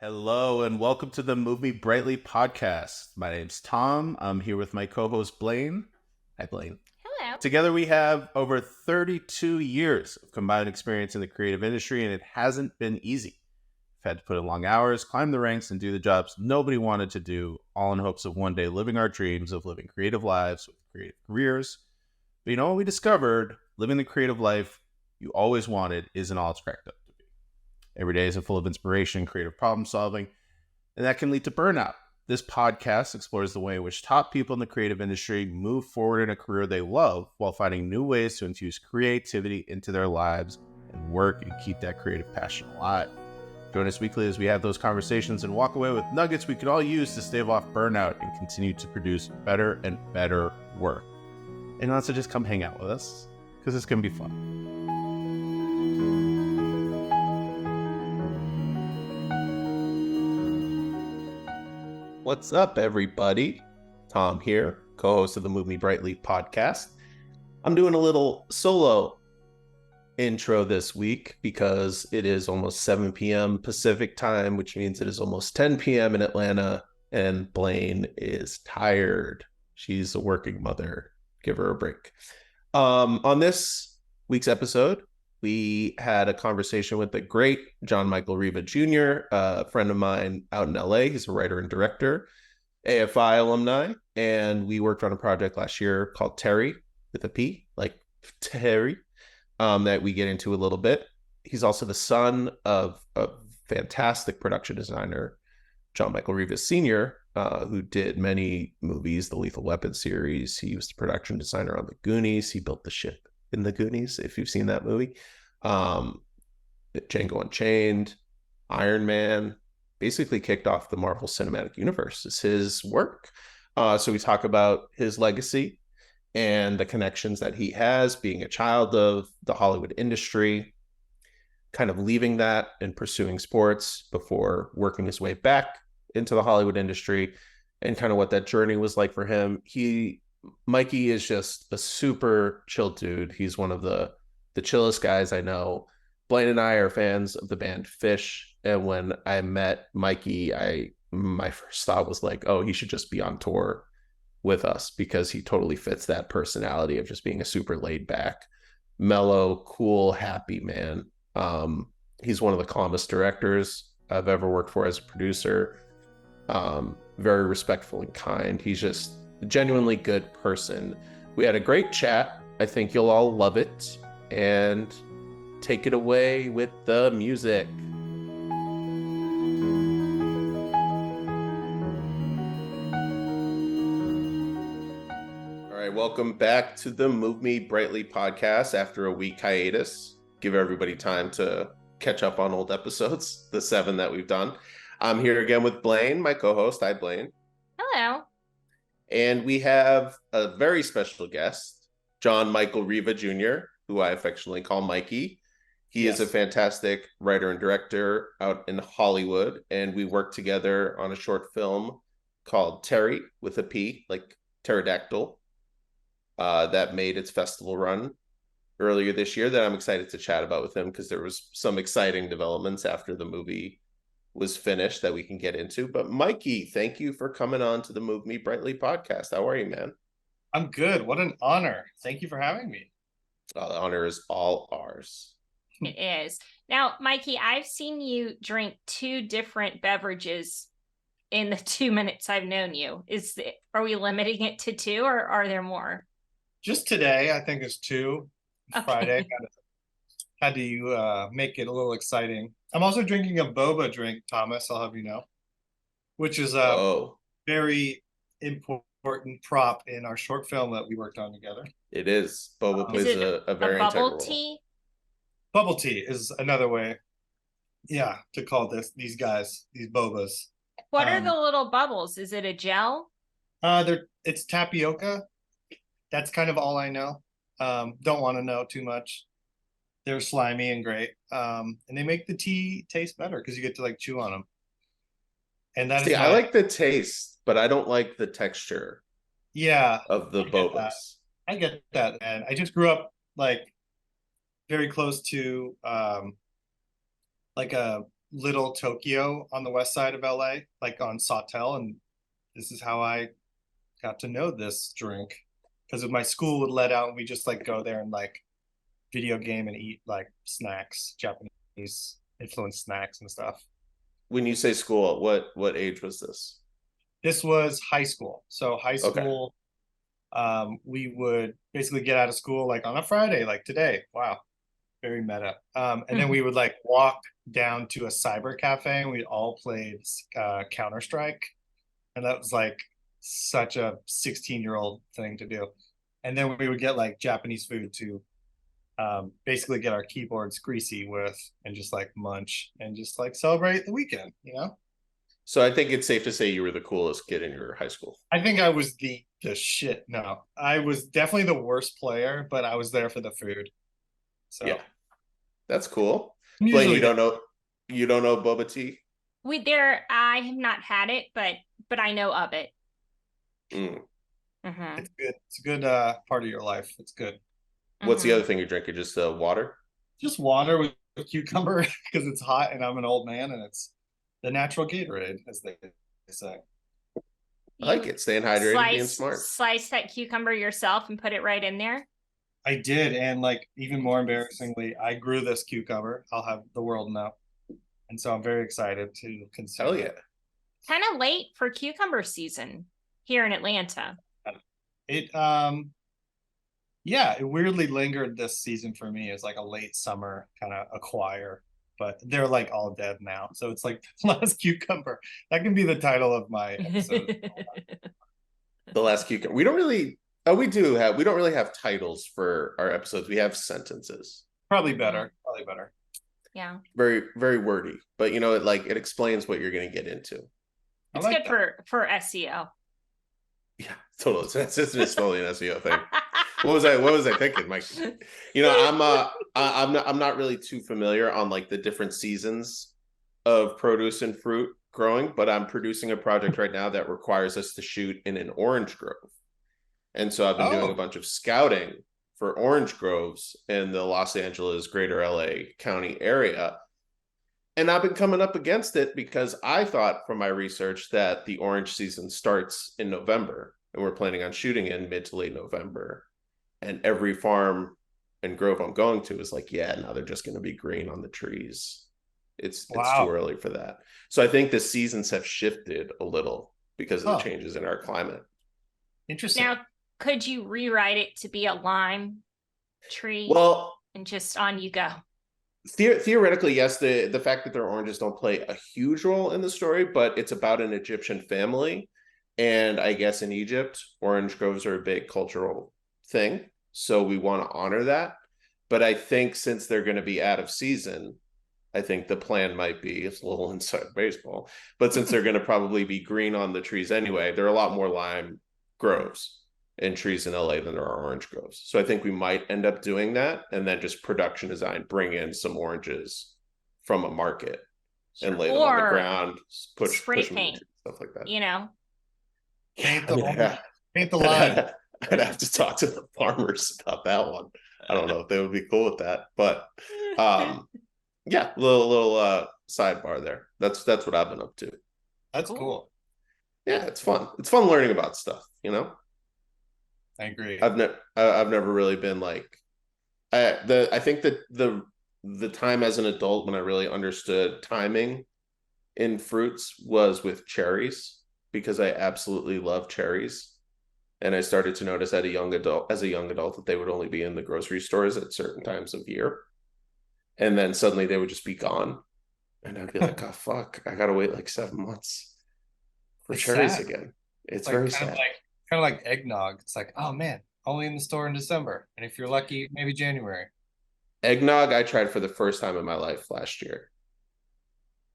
Hello and welcome to the Move Me Brightly podcast. My name's Tom. I'm here with my co-host Blaine. Hi, Blaine. Hello. Together we have over 32 years of combined experience in the creative industry, and it hasn't been easy. We've had to put in long hours, climb the ranks, and do the jobs nobody wanted to do, all in hopes of one day living our dreams of living creative lives with creative careers. But you know what we discovered? Living the creative life you always wanted isn't all it's cracked up. Every day is full of inspiration, creative problem solving, and that can lead to burnout. This podcast explores the way in which top people in the creative industry move forward in a career they love while finding new ways to infuse creativity into their lives and work and keep that creative passion alive. Join us weekly as we have those conversations and walk away with nuggets we could all use to stave off burnout and continue to produce better and better work. And also just come hang out with us, because it's going to be fun. What's up, everybody? Tom here, co-host of the Move Me Brightly podcast. I'm doing a little solo intro this week because it is almost 7 p.m. Pacific time, which means it is almost 10 p.m. in Atlanta, and Blaine is tired. She's a working mother. Give her a break. On this week's episode, we had a conversation with the great John Michael Riva Jr., a friend of mine out in LA. He's a writer and director, AFI alumni, and we worked on a project last year called Pterry, with a P, like Pterry, that we get into a little bit. He's also the son of a fantastic production designer, John Michael Riva Sr., who did many movies, the Lethal Weapon series. He was the production designer on The Goonies. He built the ship in The Goonies, if you've seen that movie. Django Unchained, Iron Man, basically kicked off the Marvel Cinematic Universe. It's his work. So we talk about his legacy and the connections that he has, being a child of the Hollywood industry, kind of leaving that and pursuing sports before working his way back into the Hollywood industry, and kind of what that journey was like for him. Mikey is just a super chill dude. He's one of the chillest guys I know. Blaine and I are fans of the band Fish, and when I met Mikey, my first thought was like, oh, he should just be on tour with us, because he totally fits that personality of just being a super laid back, mellow, cool, happy man. He's one of the calmest directors I've ever worked for as a producer. Very respectful and kind. He's just a genuinely good person. We had a great chat. I think you'll all love it. And take it away with the music. All right, welcome back to the Move Me Brightly podcast after a week hiatus. Give everybody time to catch up on old episodes, the 7 that we've done. I'm here again with Blaine, my co-host. Hi, Blaine. Hello. And we have a very special guest, John Michael Riva Jr., who I affectionately call Mikey. He is a fantastic writer and director out in Hollywood, and we worked together on a short film called Pterry, with a P, like pterodactyl, that made its festival run earlier this year that I'm excited to chat about with him, because there was some exciting developments after the movie was finished that we can get into. But Mikey, thank you for coming on to the Move Me Brightly podcast. How are you, man? I'm good. What an honor. Thank you for having me. The honor is all ours. It is. Now, Mikey, I've seen you drink 2 different beverages in the 2 minutes I've known you. Are we limiting it to 2, or are there more? Just today, I think it's 2. Okay. Friday. Had to make it a little exciting. I'm also drinking a boba drink, Thomas, I'll have you know, which is a very important prop in our short film that we worked on together. It is. Boba plays a very bubble integral tea? role. Bubble tea is another way, to call these guys, these bobas. What are the little bubbles? Is it a gel? It's tapioca. That's kind of all I know. Don't want to know too much. They're slimy and great. And they make the tea taste better because you get to like chew on them. And I like the taste, but I don't like the texture. Of the bobas. I get that. And I just grew up like very close to like a Little Tokyo on the west side of LA, like on Sawtell, and this is how I got to know this drink because my school would let out and we just like go there and like video game and eat like snacks, Japanese influenced snacks and stuff. When you say school, what age was this? This was high school. So high school, we would basically get out of school like on a Friday, like today. Wow, very meta. And then we would like walk down to a cyber cafe and we all played Counter-Strike. And that was like such a 16-year-old thing to do. And then we would get like Japanese food to basically get our keyboards greasy with and just like munch and just like celebrate the weekend, you know? So I think it's safe to say you were the coolest kid in your high school. I think I was the shit. No, I was definitely the worst player, but I was there for the food. So yeah, that's cool. Blaine, you don't know boba tea? I have not had it, but I know of it. It's good. It's a good part of your life. It's good. What's the other thing you're drinking? Just water? Just water with cucumber because it's hot and I'm an old man and it's the natural Gatorade, as they say. I like it. Staying hydrated, being smart. Slice that cucumber yourself and put it right in there. I did, and like even more embarrassingly, I grew this cucumber. I'll have the world know, and so I'm very excited to consume. Hell yeah! Kind of late for cucumber season here in Atlanta. It it weirdly lingered this season for me. It's like a late summer kind of acquire, but they're like all dead now. So it's like the last cucumber. That can be the title of my episode. The last cucumber. We don't really. Oh, we don't really have titles for our episodes. We have sentences. Probably better. Yeah. Very, very wordy, but it explains what you're going to get into. It's like good for SEO. Yeah, totally. It's just totally an SEO thing. What was I thinking, Mike? I'm not really too familiar on like the different seasons of produce and fruit growing, but I'm producing a project right now that requires us to shoot in an orange grove. And so I've been doing a bunch of scouting for orange groves in the Los Angeles, greater LA County area. And I've been coming up against it because I thought from my research that the orange season starts in November and we're planning on shooting in mid to late November. And every farm and grove I'm going to is like, yeah, now they're just going to be green on the trees. It's too early for that. So I think the seasons have shifted a little because of the changes in our climate. Interesting. Now, could you rewrite it to be a lime tree? Well, and just on you go. Theoretically, yes. The fact that they're oranges don't play a huge role in the story, but it's about an Egyptian family. And I guess in Egypt, orange groves are a big cultural thing. So we want to honor that. But I think since they're going to be out of season, I think the plan might be, it's a little inside baseball, but since they're going to probably be green on the trees anyway, there are a lot more lime groves and trees in LA than there are orange groves. So I think we might end up doing that and then just production design, bring in some oranges from a market and lay them on the ground, spray push paint, stuff like that. Paint the line. I'd have to talk to the farmers about that one. I don't know if they would be cool with that, but yeah, little sidebar there. That's what I've been up to. That's cool. Yeah, it's fun. It's fun learning about stuff, I agree. I've never really been like I think that the time as an adult when I really understood timing in fruits was with cherries because I absolutely love cherries. And I started to notice as a young adult that they would only be in the grocery stores at certain times of year. And then suddenly they would just be gone. And I'd be like, oh fuck, I gotta wait like 7 months for cherries again. It's very sad. Kind of like eggnog. It's like, oh man, only in the store in December. And if you're lucky, maybe January. Eggnog I tried for the first time in my life last year.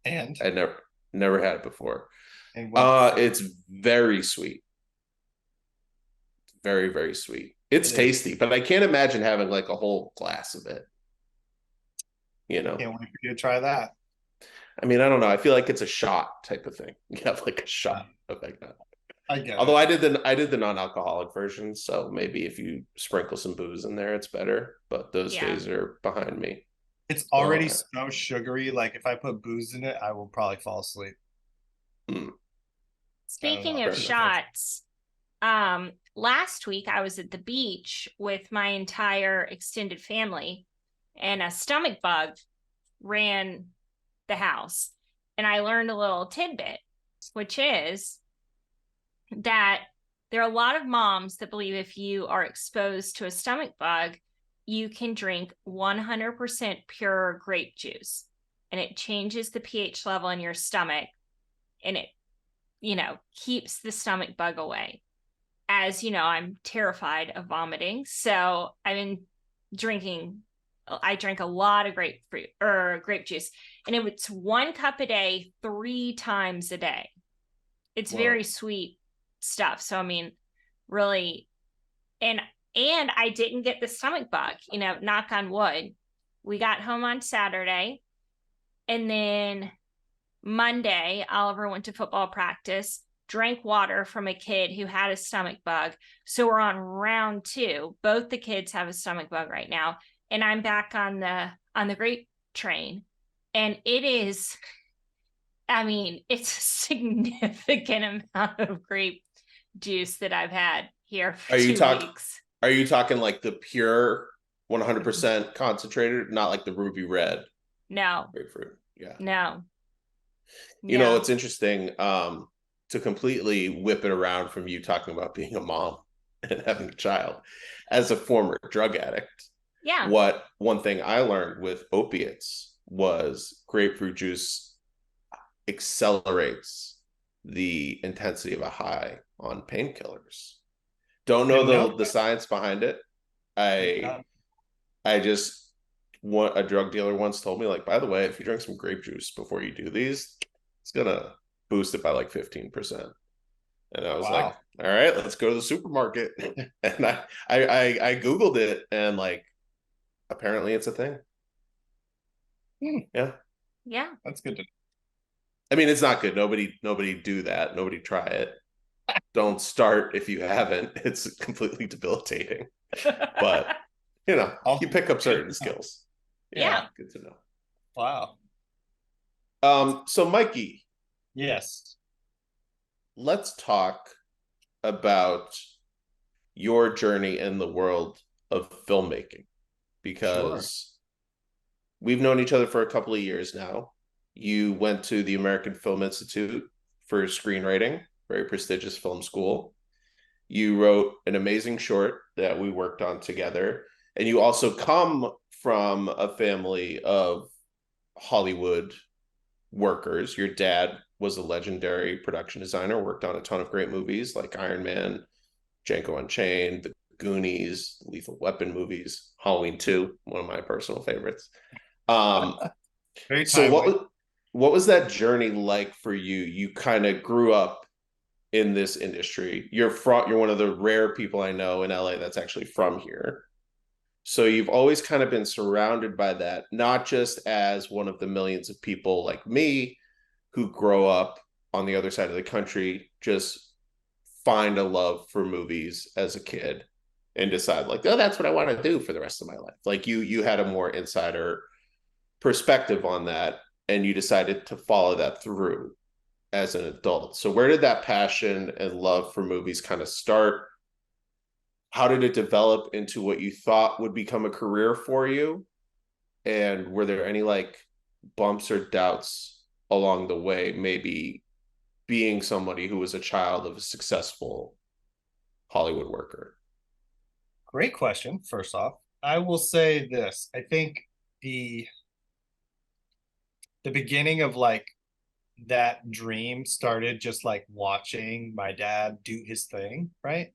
And I never had it before. And it's very sweet. Very, very sweet. It's tasty, but I can't imagine having like a whole glass of it. Can't wait for you to try that. I mean, I don't know. I feel like it's a shot type of thing. You have like a shot of eggnog. I get Although I did the non-alcoholic version, so maybe if you sprinkle some booze in there, it's better. But those days are behind me. It's already so sugary. Like if I put booze in it, I will probably fall asleep. Speaking of shots, last week I was at the beach with my entire extended family, and a stomach bug ran the house. And I learned a little tidbit, which is that there are a lot of moms that believe if you are exposed to a stomach bug, you can drink 100% pure grape juice, and it changes the pH level in your stomach, and it, keeps the stomach bug away. As you know, I'm terrified of vomiting, so I drank a lot of grape juice, and it's 1 cup a day, 3 times a day. It's very sweet stuff. So, I mean, really, and I didn't get the stomach bug, knock on wood. We got home on Saturday, and then Monday, Oliver went to football practice, drank water from a kid who had a stomach bug. So we're on round 2. Both the kids have a stomach bug right now. And I'm back on the grape train. And it is, it's a significant amount of grape juice that I've had here for 2 weeks. Are you talking like the pure 100% concentrated, not like the ruby red? No. Grapefruit. Yeah. No. It's interesting to completely whip it around from you talking about being a mom and having a child. As a former drug addict, one thing I learned with opiates was grapefruit juice accelerates the intensity of a high on painkillers. Don't know the science behind it. I just a drug dealer once told me, like, by the way, if you drink some grape juice before you do these, it's gonna boost it by like 15%. And I was like, all right, let's go to the supermarket. And I Googled it, and like, apparently it's a thing. Yeah. That's good to know. I mean, it's not good. Nobody do that. Nobody try it. Don't start if you haven't. It's completely debilitating. But you pick up certain skills. Yeah. Good to know. Wow. So Mikey. Yes. Let's talk about your journey in the world of filmmaking, because we've known each other for a couple of years now. You went to the American Film Institute for screenwriting, very prestigious film school. You wrote an amazing short that we worked on together. And you also come from a family of Hollywood workers. Your dad was a legendary production designer, worked on a ton of great movies like Iron Man, Django Unchained, The Goonies, Lethal Weapon movies, Halloween 2, one of my personal favorites. So what was that journey like for you? You kind of grew up in this industry. You're one of the rare people I know in LA that's actually from here. So you've always kind of been surrounded by that, not just as one of the millions of people like me who grow up on the other side of the country, just find a love for movies as a kid and decide like, oh, that's what I want to do for the rest of my life. Like you had a more insider perspective on that, and you decided to follow that through as an adult. So where did that passion and love for movies kind of start? How did it develop into what you thought would become a career for you? And were there any like bumps or doubts along the way, maybe being somebody who was a child of a successful Hollywood worker? Great question. First off, I will say this. I think the beginning of like that dream started just like watching my dad do his thing, right?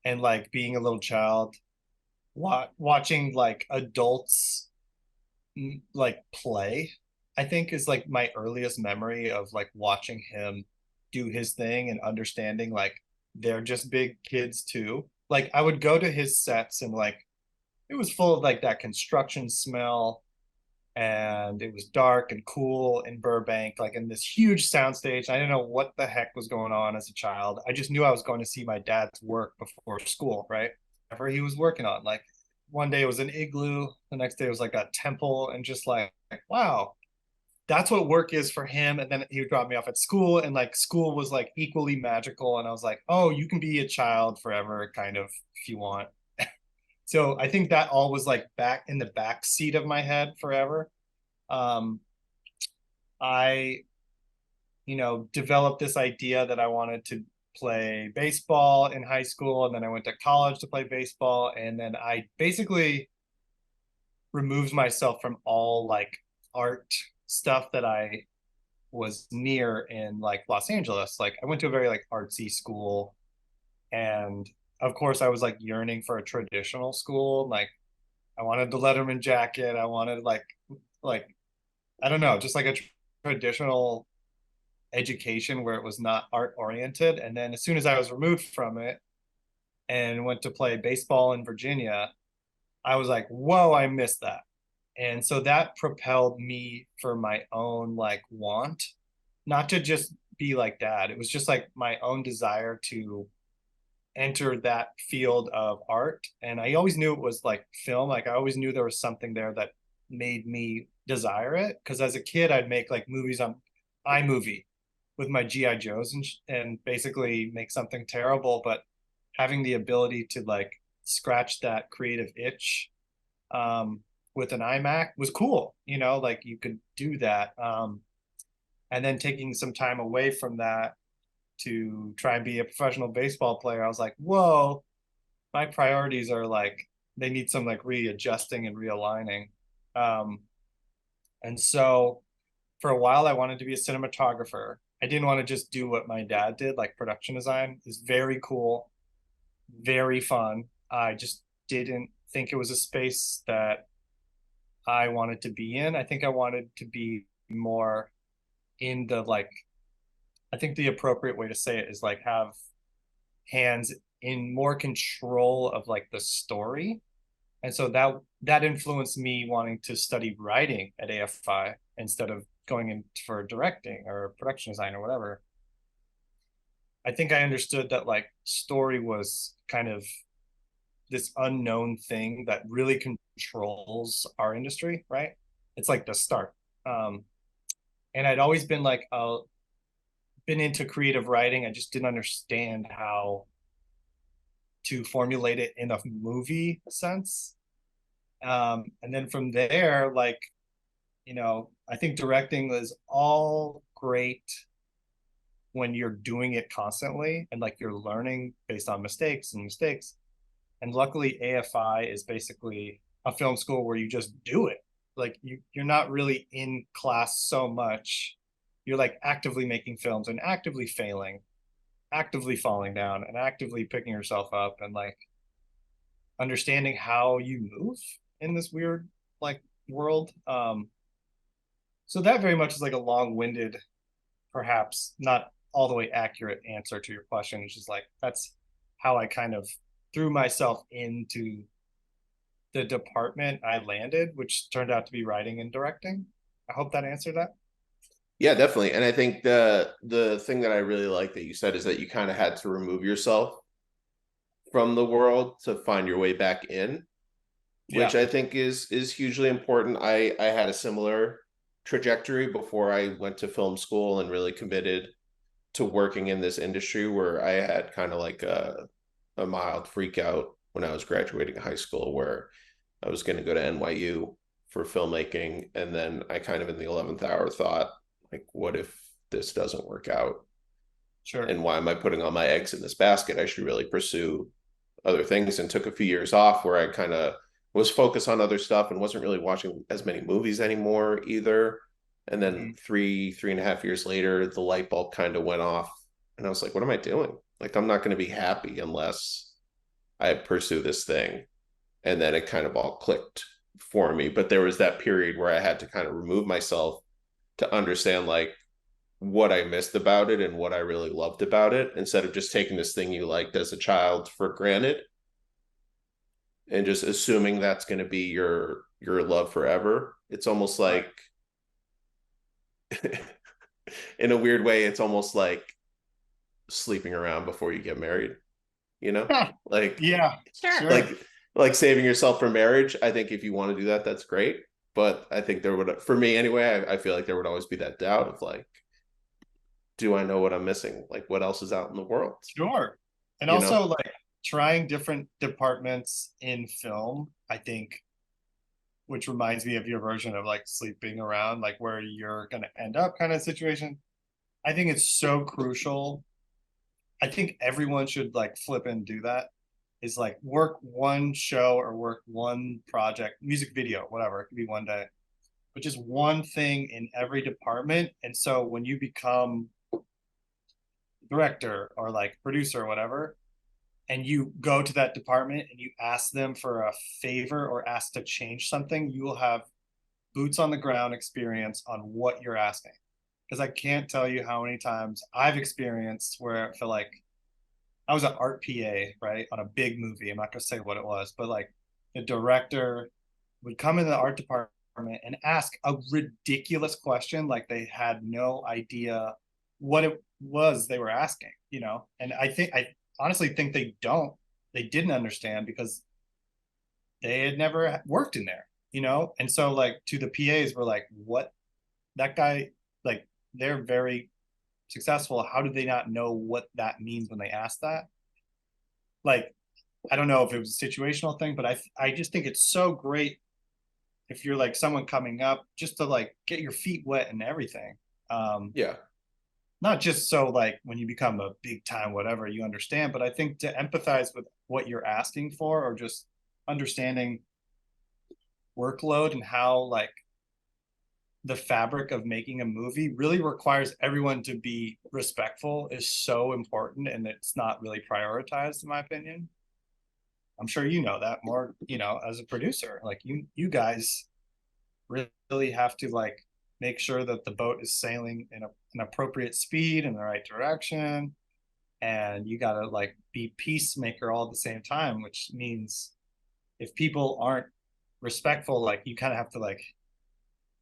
And like being a little child, watching like adults like play, I think is like my earliest memory of like watching him do his thing and understanding like they're just big kids too. Like I would go to his sets and like it was full of like that construction smell, and it was dark and cool in Burbank, like in this huge soundstage. I didn't know what the heck was going on as a child. I just knew I was going to see my dad's work before school, right? Whatever he was working on, like one day it was an igloo, the next day it was like a temple, and just like, wow, that's what work is for him. And then he would drop me off at school, and like school was like equally magical. And I was like, oh, you can be a child forever, kind of, if you want. So I think that all was like back in the back seat of my head forever. Um, I, developed this idea that I wanted to play baseball in high school, and then I went to college to play baseball, and then I basically removed myself from all like art stuff that I was near in like Los Angeles. Like I went to a very like artsy school, and of course I was like yearning for a traditional school. Like I wanted the Letterman jacket. I wanted like I don't know, just like a traditional education where it was not art oriented. And then as soon as I was removed from it and went to play baseball in Virginia, I was like, whoa, I missed that. And so that propelled me for my own like want, not to just be like dad. It was just like my own desire to enter that field of art. And I always knew it was like film. Like I always knew there was something there that made me desire it. Cause as a kid, I'd make like movies on iMovie with my GI Joes and basically make something terrible, but having the ability to like scratch that creative itch with an iMac was cool. Like you could do that. And then taking some time away from that to try and be a professional baseball player, I was like, whoa, my priorities are like, they need some like readjusting and realigning. And so for a while, I wanted to be a cinematographer. I didn't want to just do what my dad did, like production design is very cool, very fun. I just didn't think it was a space that I wanted to be in. I think I wanted to be more in the like, I think the appropriate way to say it is like have hands in more control of like the story. And so that influenced me wanting to study writing at AFI instead of going in for directing or production design or whatever. I think I understood that like story was kind of this unknown thing that really controls our industry, right? It's like the start. And I'd always been like been into creative writing. I just didn't understand how to formulate it in a movie sense. And then from there, like, I think directing is all great when you're doing it constantly and like you're learning based on mistakes and mistakes. And luckily, AFI is basically a film school where you just do it. Like you're not really in class so much. You're like actively making films and actively failing, actively falling down, and actively picking yourself up and like understanding how you move in this weird like world. So that very much is like a long-winded, perhaps not all the way accurate answer to your question. It's just like that's how I kind of threw myself into the department I landed, which turned out to be writing and directing. I hope that answered that. Yeah, definitely. And I think the thing that I really like that you said is that you kind of had to remove yourself from the world to find your way back in, which Yeah. I think is hugely important. I had a similar trajectory before I went to film school and really committed to working in this industry, where I had kind of like a mild freak out when I was graduating high school, where I was going to go to NYU for filmmaking. And then I kind of in the 11th hour thought, like, what if this doesn't work out? Sure. And why am I putting all my eggs in this basket? I should really pursue other things, and took a few years off where I kind of was focused on other stuff and wasn't really watching as many movies anymore either. And then 3.5 years later, the light bulb kind of went off. And I was like, what am I doing? Like, I'm not going to be happy unless I pursue this thing. And then it kind of all clicked for me. But there was that period where I had to kind of remove myself to understand like what I missed about it and what I really loved about it, instead of just taking this thing you liked as a child for granted and just assuming that's going to be your love forever. It's almost like in a weird way, it's almost like sleeping around before you get married, you know? Like Yeah, Sure. sure. like like saving yourself for marriage. I think if you want to do that, that's great. But I think there would, for me anyway, I feel like there would always be that doubt of like, do I know what I'm missing? Like, what else is out in the world? Sure. And You know? also like trying different departments in film, I think, which reminds me of your version of like sleeping around, like where you're going to end up kind of situation. I think it's so crucial. I think everyone should like flip and do that, is like work one show or work one project, music video, whatever. It could be one day, but just one thing in every department. And so when you become director or like producer or whatever, and you go to that department and you ask them for a favor or ask to change something, you will have boots on the ground experience on what you're asking. Because I can't tell you how many times I've experienced where I feel like I was an art PA, right, on a big movie. I'm not going to say what it was, but like the director would come in the art department and ask a ridiculous question, like they had no idea what it was they were asking, you know? And I honestly think they didn't understand because they had never worked in there, you know? And so like to the PAs were like, what, that guy, like they're very successful. How do they not know what that means when they ask that? Like, I don't know if it was a situational thing, but I just think it's so great if you're like someone coming up just to like get your feet wet and everything. Yeah. Not just so like when you become a big time whatever you understand, but I think to empathize with what you're asking for, or just understanding workload and how like the fabric of making a movie really requires everyone to be respectful, is so important, and it's not really prioritized in my opinion. I'm sure you know that more, you know, as a producer, like you guys really have to like make sure that the boat is sailing in an appropriate speed in the right direction, and you got to like be peacemaker all at the same time, which means if people aren't respectful, like you kind of have to like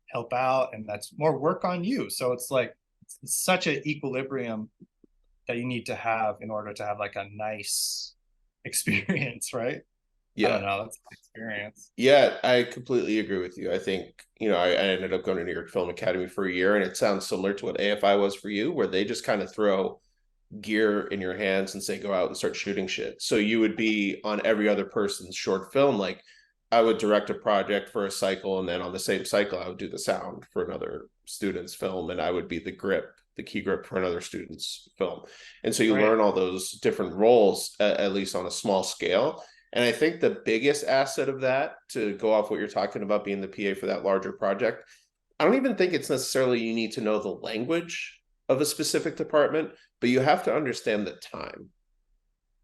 help out, and that's more work on you. So it's like it's such an equilibrium that you need to have in order to have like a nice experience, right? I don't Yeah. know, that's an experience. Yeah, I completely agree with you. I think, I ended up going to New York Film Academy for a year, and it sounds similar to what AFI was for you, where they just kind of throw gear in your hands and say, go out and start shooting shit. So you would be on every other person's short film. Like I would direct a project for a cycle, and then on the same cycle, I would do the sound for another student's film, and I would be the key grip for another student's film. And so you Right. learn all those different roles, at least on a small scale. And I think the biggest asset of that, to go off what you're talking about being the PA for that larger project, I don't even think it's necessarily you need to know the language of a specific department, but you have to understand the time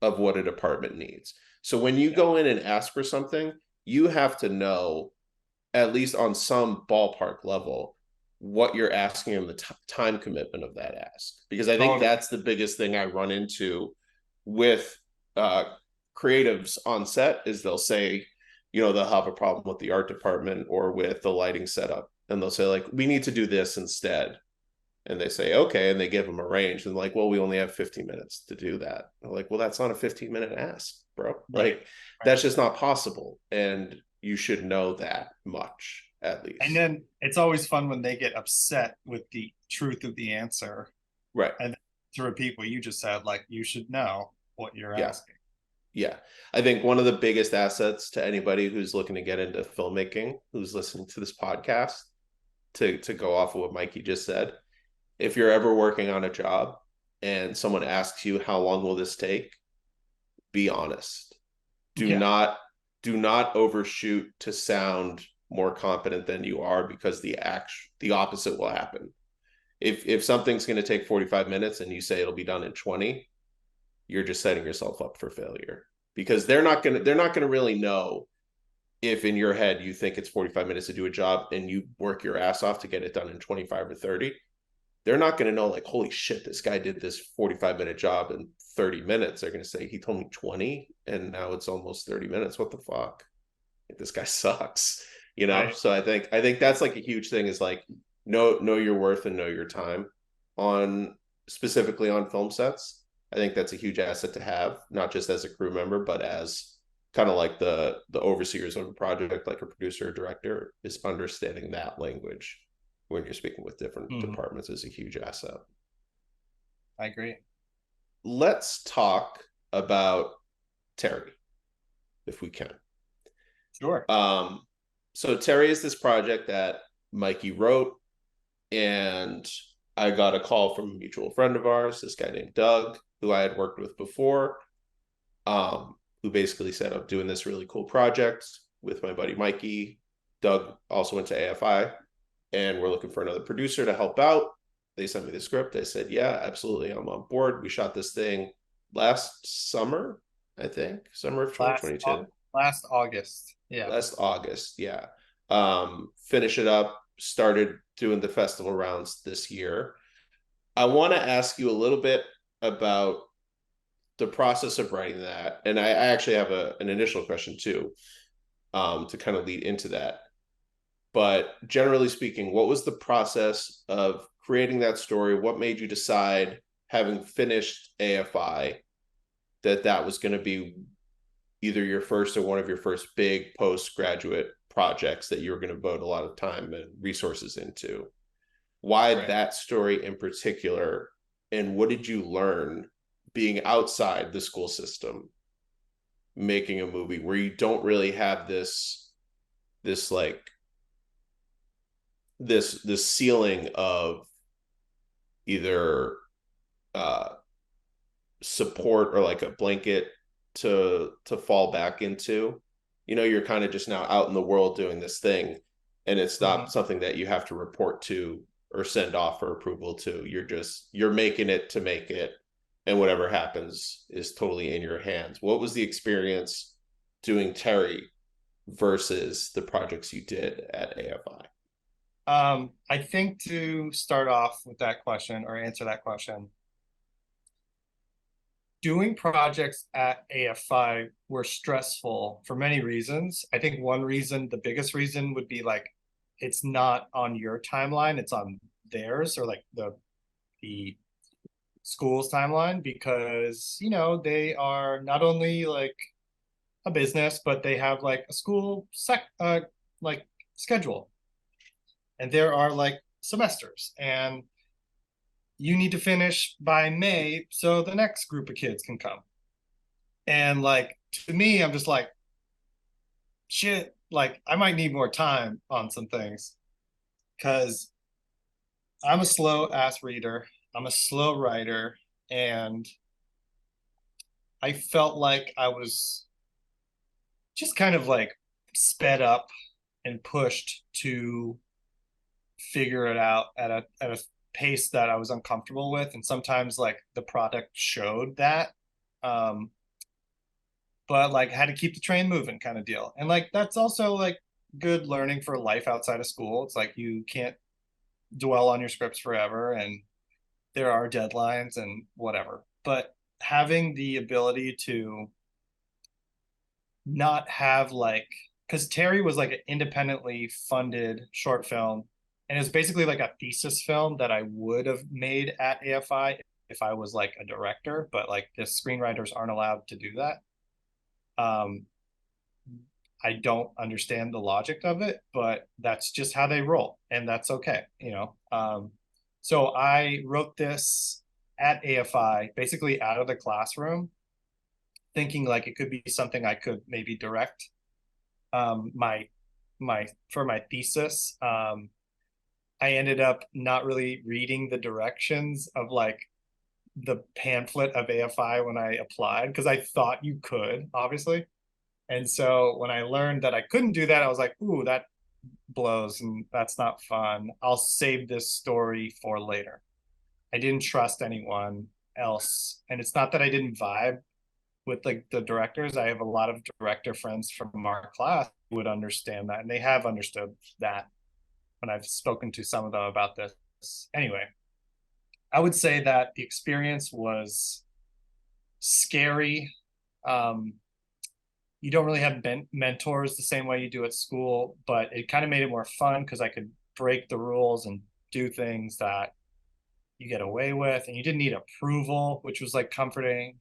of what a department needs. So when you go in and ask for something, you have to know, at least on some ballpark level, what you're asking and the time commitment of that ask. Because I think that's the biggest thing I run into with creatives on set, is they'll say, they'll have a problem with the art department or with the lighting setup. And they'll say like, we need to do this instead. And they say, okay. And they give them a range, and like, well, we only have 15 minutes to do that. They're like, well, that's not a 15-minute ask, bro. Like that's just not possible. And you should know that much at least. And then it's always fun when they get upset with the truth of the answer. Right. And to repeat what you just said, like you should know what you're asking. Yeah. I think one of the biggest assets to anybody who's looking to get into filmmaking, who's listening to this podcast, to go off of what Mikey just said, if you're ever working on a job and someone asks you, how long will this take? Be honest. Do not overshoot to sound more competent than you are, because the opposite will happen. If something's going to take 45 minutes and you say it'll be done in 20, you're just setting yourself up for failure, because they're not going to really know if in your head you think it's 45 minutes to do a job and you work your ass off to get it done in 25 or 30. They're not going to know like, holy shit, this guy did this 45-minute job in 30 minutes. They're going to say, he told me 20 and now it's almost 30 minutes. What the fuck? Like, this guy sucks, Right. So I think that's like a huge thing, is like, know your worth and know your time specifically on film sets. I think that's a huge asset to have, not just as a crew member, but as kind of like the overseers of a project, like a producer or director, is understanding that language when you're speaking with different departments is a huge asset. I agree. Let's talk about Pterry, if we can. Sure. So Pterry is this project that Mikey wrote, and I got a call from a mutual friend of ours, this guy named Doug, who I had worked with before, who basically said, I'm doing this really cool project with my buddy Mikey. Doug also went to AFI, and we're looking for another producer to help out. They sent me the script. I said, yeah, absolutely, I'm on board. We shot this thing last summer, I think, summer of 2022. Last August. Yeah. Last August, yeah. Finish it up, started doing the festival rounds this year. I want to ask you a little bit about the process of writing that. And I actually have an initial question too, to kind of lead into that. But generally speaking, what was the process of creating that story? What made you decide, having finished AFI, that was going to be either your first or one of your first big postgraduate projects that you were going to devote a lot of time and resources into? Why that story in particular, and what did you learn being outside the school system, making a movie where you don't really have this ceiling of either support or like a blanket to fall back into? You're kind of just now out in the world doing this thing, and it's not something that you have to report to or send off for approval to. You're making it to make it, and whatever happens is totally in your hands. What was the experience doing Pterry versus the projects you did at AFI? I think to start off with that question, or answer that question, doing projects at AFI were stressful for many reasons. I think one reason, the biggest reason, would be like, it's not on your timeline, it's on theirs, or like the school's timeline, because they are not only like a business, but they have like a school like schedule, and there are like semesters, and you need to finish by May so the next group of kids can come. And like, to me, I'm just like, shit, like I might need more time on some things, because I'm a slow ass reader, I'm a slow writer, and I felt like I was just kind of like sped up and pushed to figure it out at a pace that I was uncomfortable with, and sometimes like the product showed that, but like had to keep the train moving kind of deal. And like that's also like good learning for life outside of school. It's like you can't dwell on your scripts forever, and there are deadlines and whatever, but having the ability to not have like, because Pterry was like an independently funded short film, and it was basically like a thesis film that I would have made at AFI if I was like a director, but like the screenwriters aren't allowed to do that. I don't understand the logic of it, but that's just how they roll, and that's okay, so I wrote this at AFI, basically out of the classroom, thinking like it could be something I could maybe direct. My for my thesis, I ended up not really reading the directions of like the pamphlet of AFI when I applied, because I thought you could, obviously. And so when I learned that I couldn't do that, I was like, ooh, that blows, and that's not fun. I'll save this story for later. I didn't trust anyone else. And it's not that I didn't vibe with like the directors. I have a lot of director friends from our class who would understand that, and they have understood that when I've spoken to some of them about this. Anyway, I would say that the experience was scary. You don't really have mentors the same way you do at school, but it kind of made it more fun because I could break the rules and do things that you get away with, and you didn't need approval, which was like comforting.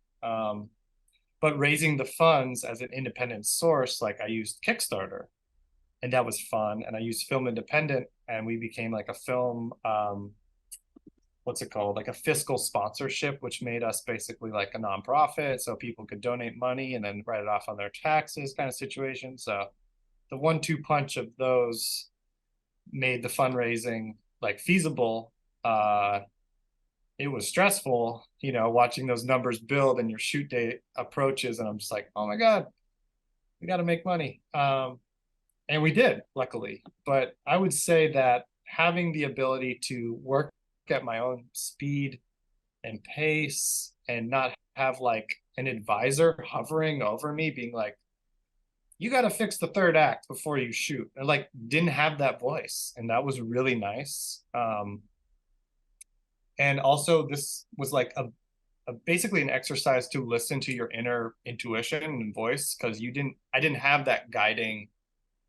But raising the funds as an independent source, like I used Kickstarter, and that was fun. And I used Film Independent, and we became like a film, what's it called? Like a fiscal sponsorship, which made us basically like a nonprofit, so people could donate money and then write it off on their taxes, kind of situation. So the 1-2 punch of those made the fundraising like feasible. It was stressful, watching those numbers build and your shoot date approaches, and I'm just like, oh my god, we got to make money. And we did, luckily. But I would say that having the ability to work at my own speed and pace and not have like an advisor hovering over me being like, you got to fix the third act before you shoot. I like didn't have that voice, and that was really nice. And also this was like a basically an exercise to listen to your inner intuition and voice, because I didn't have that guiding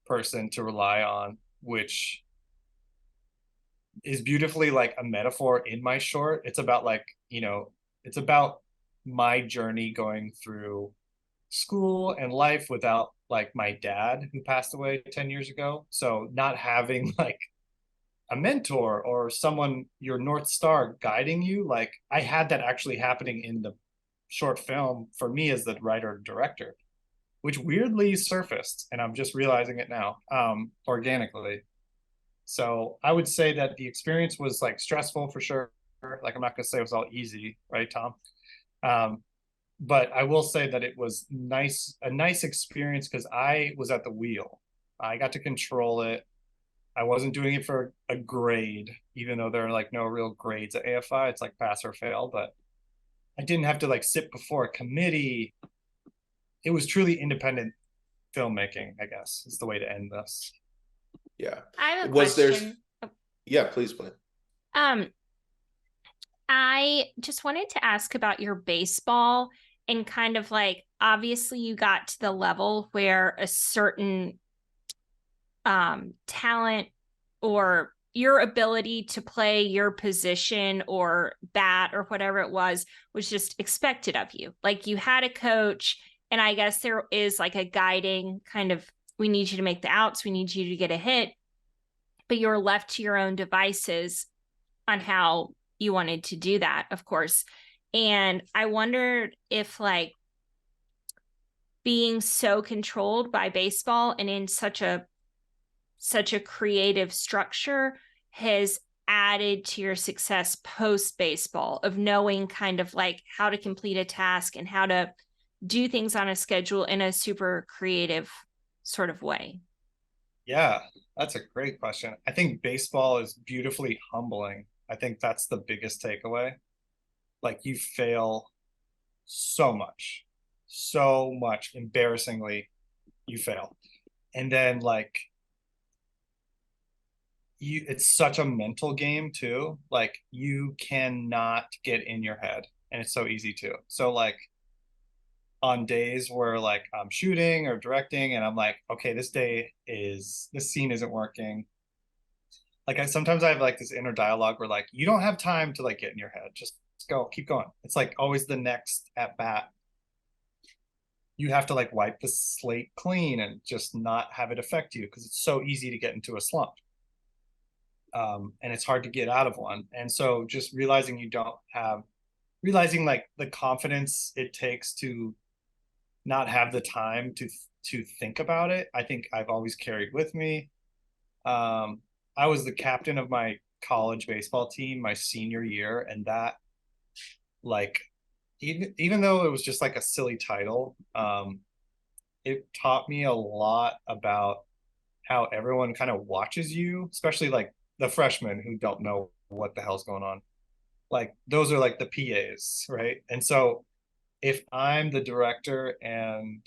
person to rely on, which is beautifully like a metaphor in my short. It's about like, it's about my journey going through school and life without like my dad who passed away 10 years ago. So not having like a mentor or someone, your North Star, guiding you, like I had that actually happening in the short film for me as the writer director, which weirdly surfaced, and I'm just realizing it now, organically. So I would say that the experience was like stressful for sure. Like I'm not gonna say it was all easy, right, Tom? But I will say that it was a nice experience because I was at the wheel. I got to control it. I wasn't doing it for a grade, even though there are like no real grades at AFI. It's like pass or fail, but I didn't have to like sit before a committee. It was truly independent filmmaking, I guess, is the way to end this. Yeah. I have a question. Yeah, please play. I just wanted to ask about your baseball, and kind of like, obviously you got to the level where a certain talent or your ability to play your position or bat or whatever it was just expected of you. Like you had a coach, and I guess there is like a guiding kind of, we need you to make the outs, we need you to get a hit, but you're left to your own devices on how you wanted to do that, of course. And I wondered if like being so controlled by baseball and in such a creative structure has added to your success post baseball, of knowing kind of like how to complete a task and how to do things on a schedule in a super creative sort of way. Yeah, that's a great question. I think baseball is beautifully humbling. I think that's the biggest takeaway. Like you fail so much, embarrassingly, you fail. And then like it's such a mental game too. Like you cannot get in your head, and it's so easy to. So like on days where like I'm shooting or directing and I'm like, okay, this scene isn't working. Like sometimes I have like this inner dialogue where like, you don't have time to like get in your head. Just go, keep going. It's like always the next at bat. You have to like wipe the slate clean and just not have it affect you, because it's so easy to get into a slump. And it's hard to get out of one. And so just realizing like the confidence it takes to not have the time to think about it, I think I've always carried with me. I was the captain of my college baseball team my senior year, and that like even though it was just like a silly title, it taught me a lot about how everyone kind of watches you, especially like the freshmen who don't know what the hell's going on. Like those are like the PAs, right? And so if I'm the director, and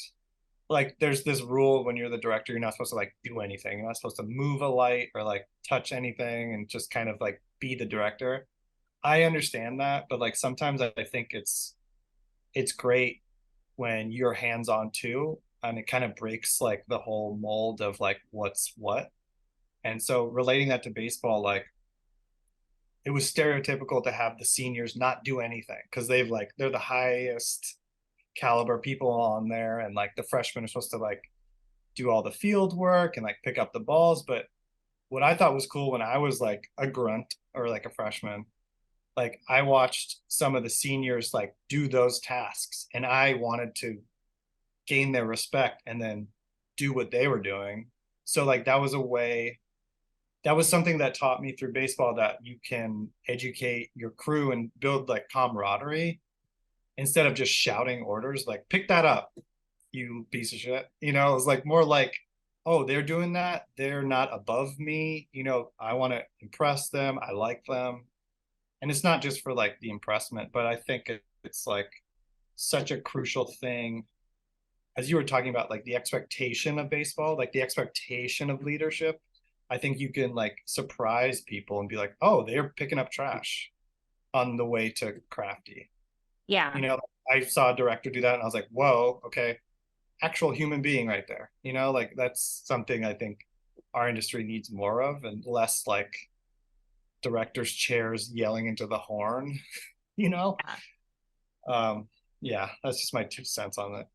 like there's this rule when you're the director, you're not supposed to like do anything. You're not supposed to move a light or like touch anything, and just kind of like be the director. I understand that, but like sometimes I think it's great when you're hands-on too, and it kind of breaks like the whole mold of like what's what. And so relating that to baseball, like it was stereotypical to have the seniors not do anything because they're the highest caliber people on there, and like the freshmen are supposed to like do all the field work and like pick up the balls. But what I thought was cool when I was like a grunt or like a freshman, like I watched some of the seniors like do those tasks, and I wanted to gain their respect and then do what they were doing. So like that was a way, that was something that taught me through baseball, that you can educate your crew and build like camaraderie instead of just shouting orders like pick that up, you piece of shit. You know, it was like more like, oh, they're doing that, they're not above me, you know, I want to impress them, I like them. And it's not just for like the impressment, but I think it's like such a crucial thing, as you were talking about, like the expectation of baseball, like the expectation of leadership. I think you can like surprise people and be like, oh, they're picking up trash on the way to crafty. Yeah. You know, I saw a director do that and I was like, whoa, okay, actual human being right there. You know, like that's something I think our industry needs more of, and less like directors' chairs yelling into the horn, you know? Yeah, that's just my 2 cents on it.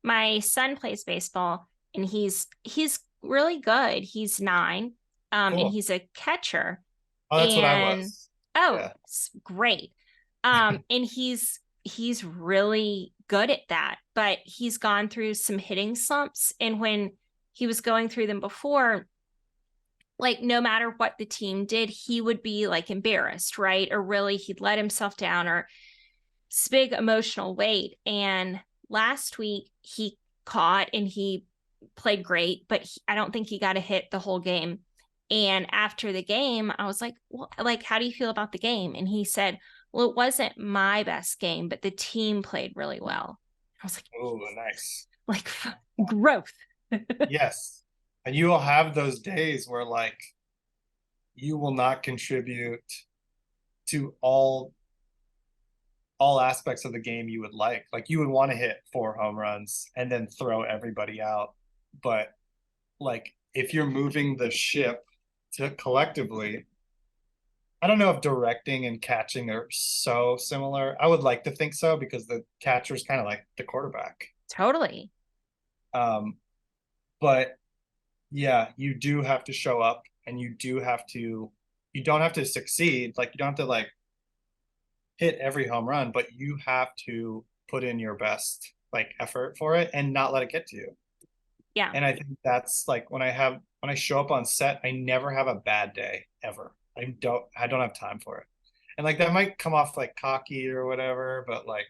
My son plays baseball, and he's really good. He's 9. And Cool. he's a catcher. Oh, that's what I And was. oh, Yeah. it's great. And he's really good at that, but he's gone through some hitting slumps. And when he was going through them before, like no matter what the team did, he would be like embarrassed, right? Or really he'd let himself down, or it's big emotional weight. And last week he caught and he played great, but I don't think he got a hit the whole game. And after the game, I was like, well, like, how do you feel about the game? And he said, well, it wasn't my best game, but the team played really well. I was like, oh, nice. like growth. Yes. And you will have those days where like you will not contribute to all aspects of the game you would like. Like you would want to hit 4 home runs and then throw everybody out. But like if you're moving the ship to collectively, I don't know if directing and catching are so similar. I would like to think so, because the catcher is kind of like the quarterback. Totally. But yeah, you do have to show up, and you don't have to succeed. Like you don't have to like hit every home run, but you have to put in your best like effort for it and not let it get to you. Yeah. And I think that's like when I show up on set, I never have a bad day ever. I don't have time for it. And like that might come off like cocky or whatever, but like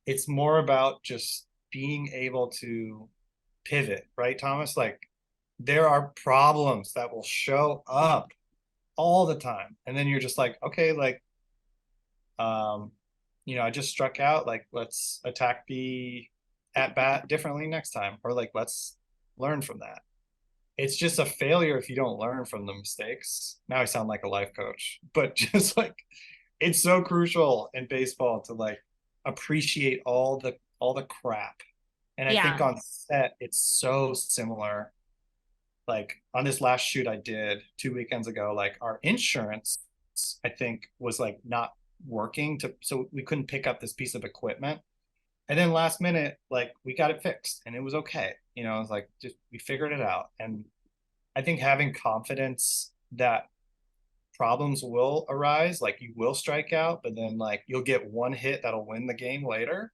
it's more about just being able to pivot, right, Thomas? Like there are problems that will show up all the time. And then you're just like, okay, like I just struck out, like let's attack the at bat differently next time, or like let's learn from that. It's just a failure if you don't learn from the mistakes. Now I sound like a life coach, but just like it's so crucial in baseball to like appreciate all the crap. And I think on set it's so similar. Like on this last shoot I did 2 weekends ago, like our insurance I think was like not working, so we couldn't pick up this piece of equipment. And then last minute, like we got it fixed and it was okay. It was like just we figured it out. And I think having confidence that problems will arise, like you will strike out, but then like you'll get one hit that'll win the game later.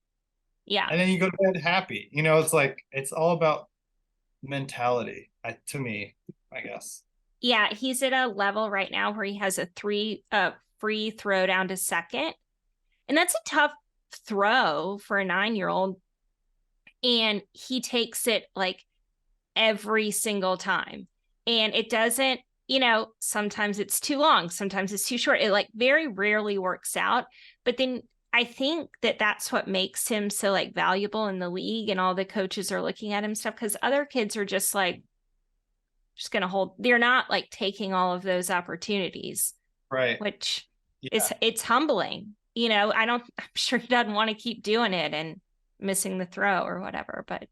Yeah. And then you go to bed happy. It's like it's all about mentality, to me, I guess. Yeah, he's at a level right now where he has a free throw down to second. And that's a tough throw for a 9-year-old. And he takes it like every single time. And it doesn't, sometimes it's too long, sometimes it's too short. It like very rarely works out. But then I think that that's what makes him so like valuable in the league, and all the coaches are looking at him stuff, because other kids are just like, just going to hold, they're not like taking all of those opportunities. Right. Which it's humbling. I'm sure he doesn't want to keep doing it and missing the throw or whatever, but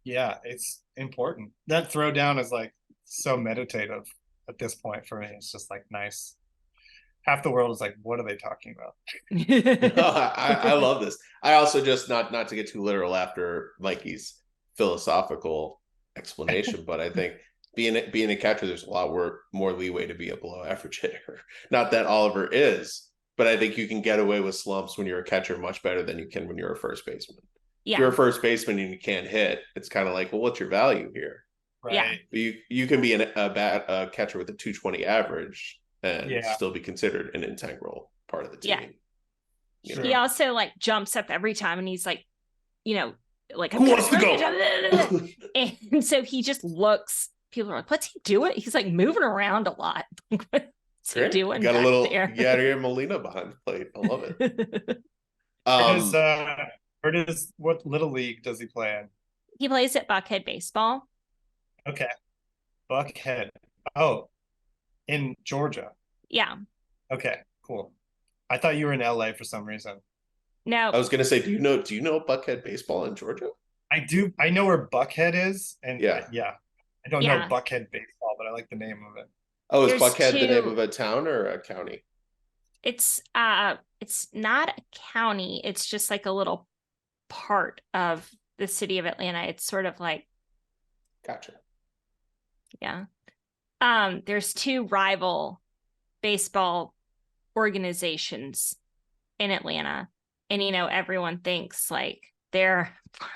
yeah, it's important. That throwdown is like so meditative at this point for me. It's just like nice. half the world is like, what are they talking about? I love this. I also just not to get too literal after Mikey's philosophical explanation, but I think being a catcher, there's a lot more leeway to be a below average hitter. Not that Oliver is, but I think you can get away with slumps when you're a catcher much better than you can when you're a first baseman. Yeah. If you're a first baseman and you can't hit, it's kind of like, well, what's your value here? Right. Yeah. But you can be a catcher with a 220 average and still be considered an integral part of the team. Yeah. Sure. He also like jumps up every time and he's like, you know, like, who wants to go? And so he just looks, people are like, what's he doing? He's like moving around a lot. What's he doing? Got a little Yadier Molina behind the plate. I love it. What little league does he play in? He plays at Buckhead Baseball. Okay. Buckhead. Oh, in Georgia. Yeah. Okay, cool. I thought you were in LA for some reason. No. I was gonna say, do you know Buckhead baseball in Georgia? I do. I know where Buckhead is, and I don't know Buckhead baseball, but I like the name of it. Oh, is Buckhead the name of a town or a county? It's not a county. It's just like a little part of the city of Atlanta. It's sort of like, gotcha. Yeah. There's two rival baseball organizations in Atlanta, and you know, everyone thinks like they're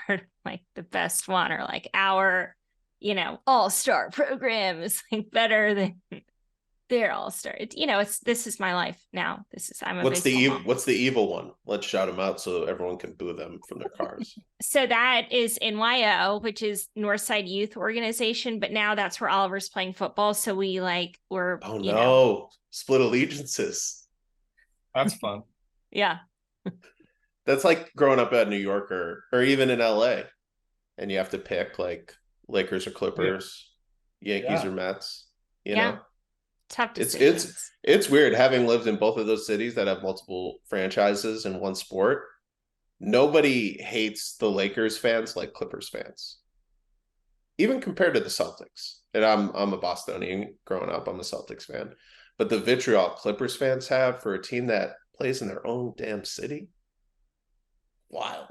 part of like the best one, or like our, you know, all-star program is like better than their all-star. You know, this is my life now. What's the evil one? Let's shout them out so everyone can boo them from their cars. So that is NYO, which is Northside Youth Organization, but now that's where Oliver's playing football. So we're split allegiances. That's fun. Yeah. That's like growing up at New York or even in LA, and you have to pick like Lakers or Clippers, Yankees or Mets. You know, tough decisions. It's weird having lived in both of those cities that have multiple franchises in one sport. Nobody hates the Lakers fans like Clippers fans, even compared to the Celtics. And I'm a Bostonian growing up. I'm a Celtics fan, but the vitriol Clippers fans have for a team that plays in their own damn city, wild.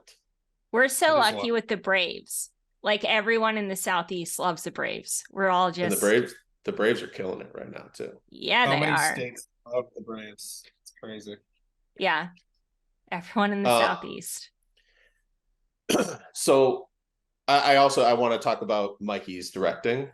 We're so lucky with the Braves. Like everyone in the Southeast loves the Braves. We're all just, and the Braves are killing it right now too. Yeah, they are. States love the Braves. It's crazy. Yeah, everyone in the Southeast. So I want to talk about Mikey's directing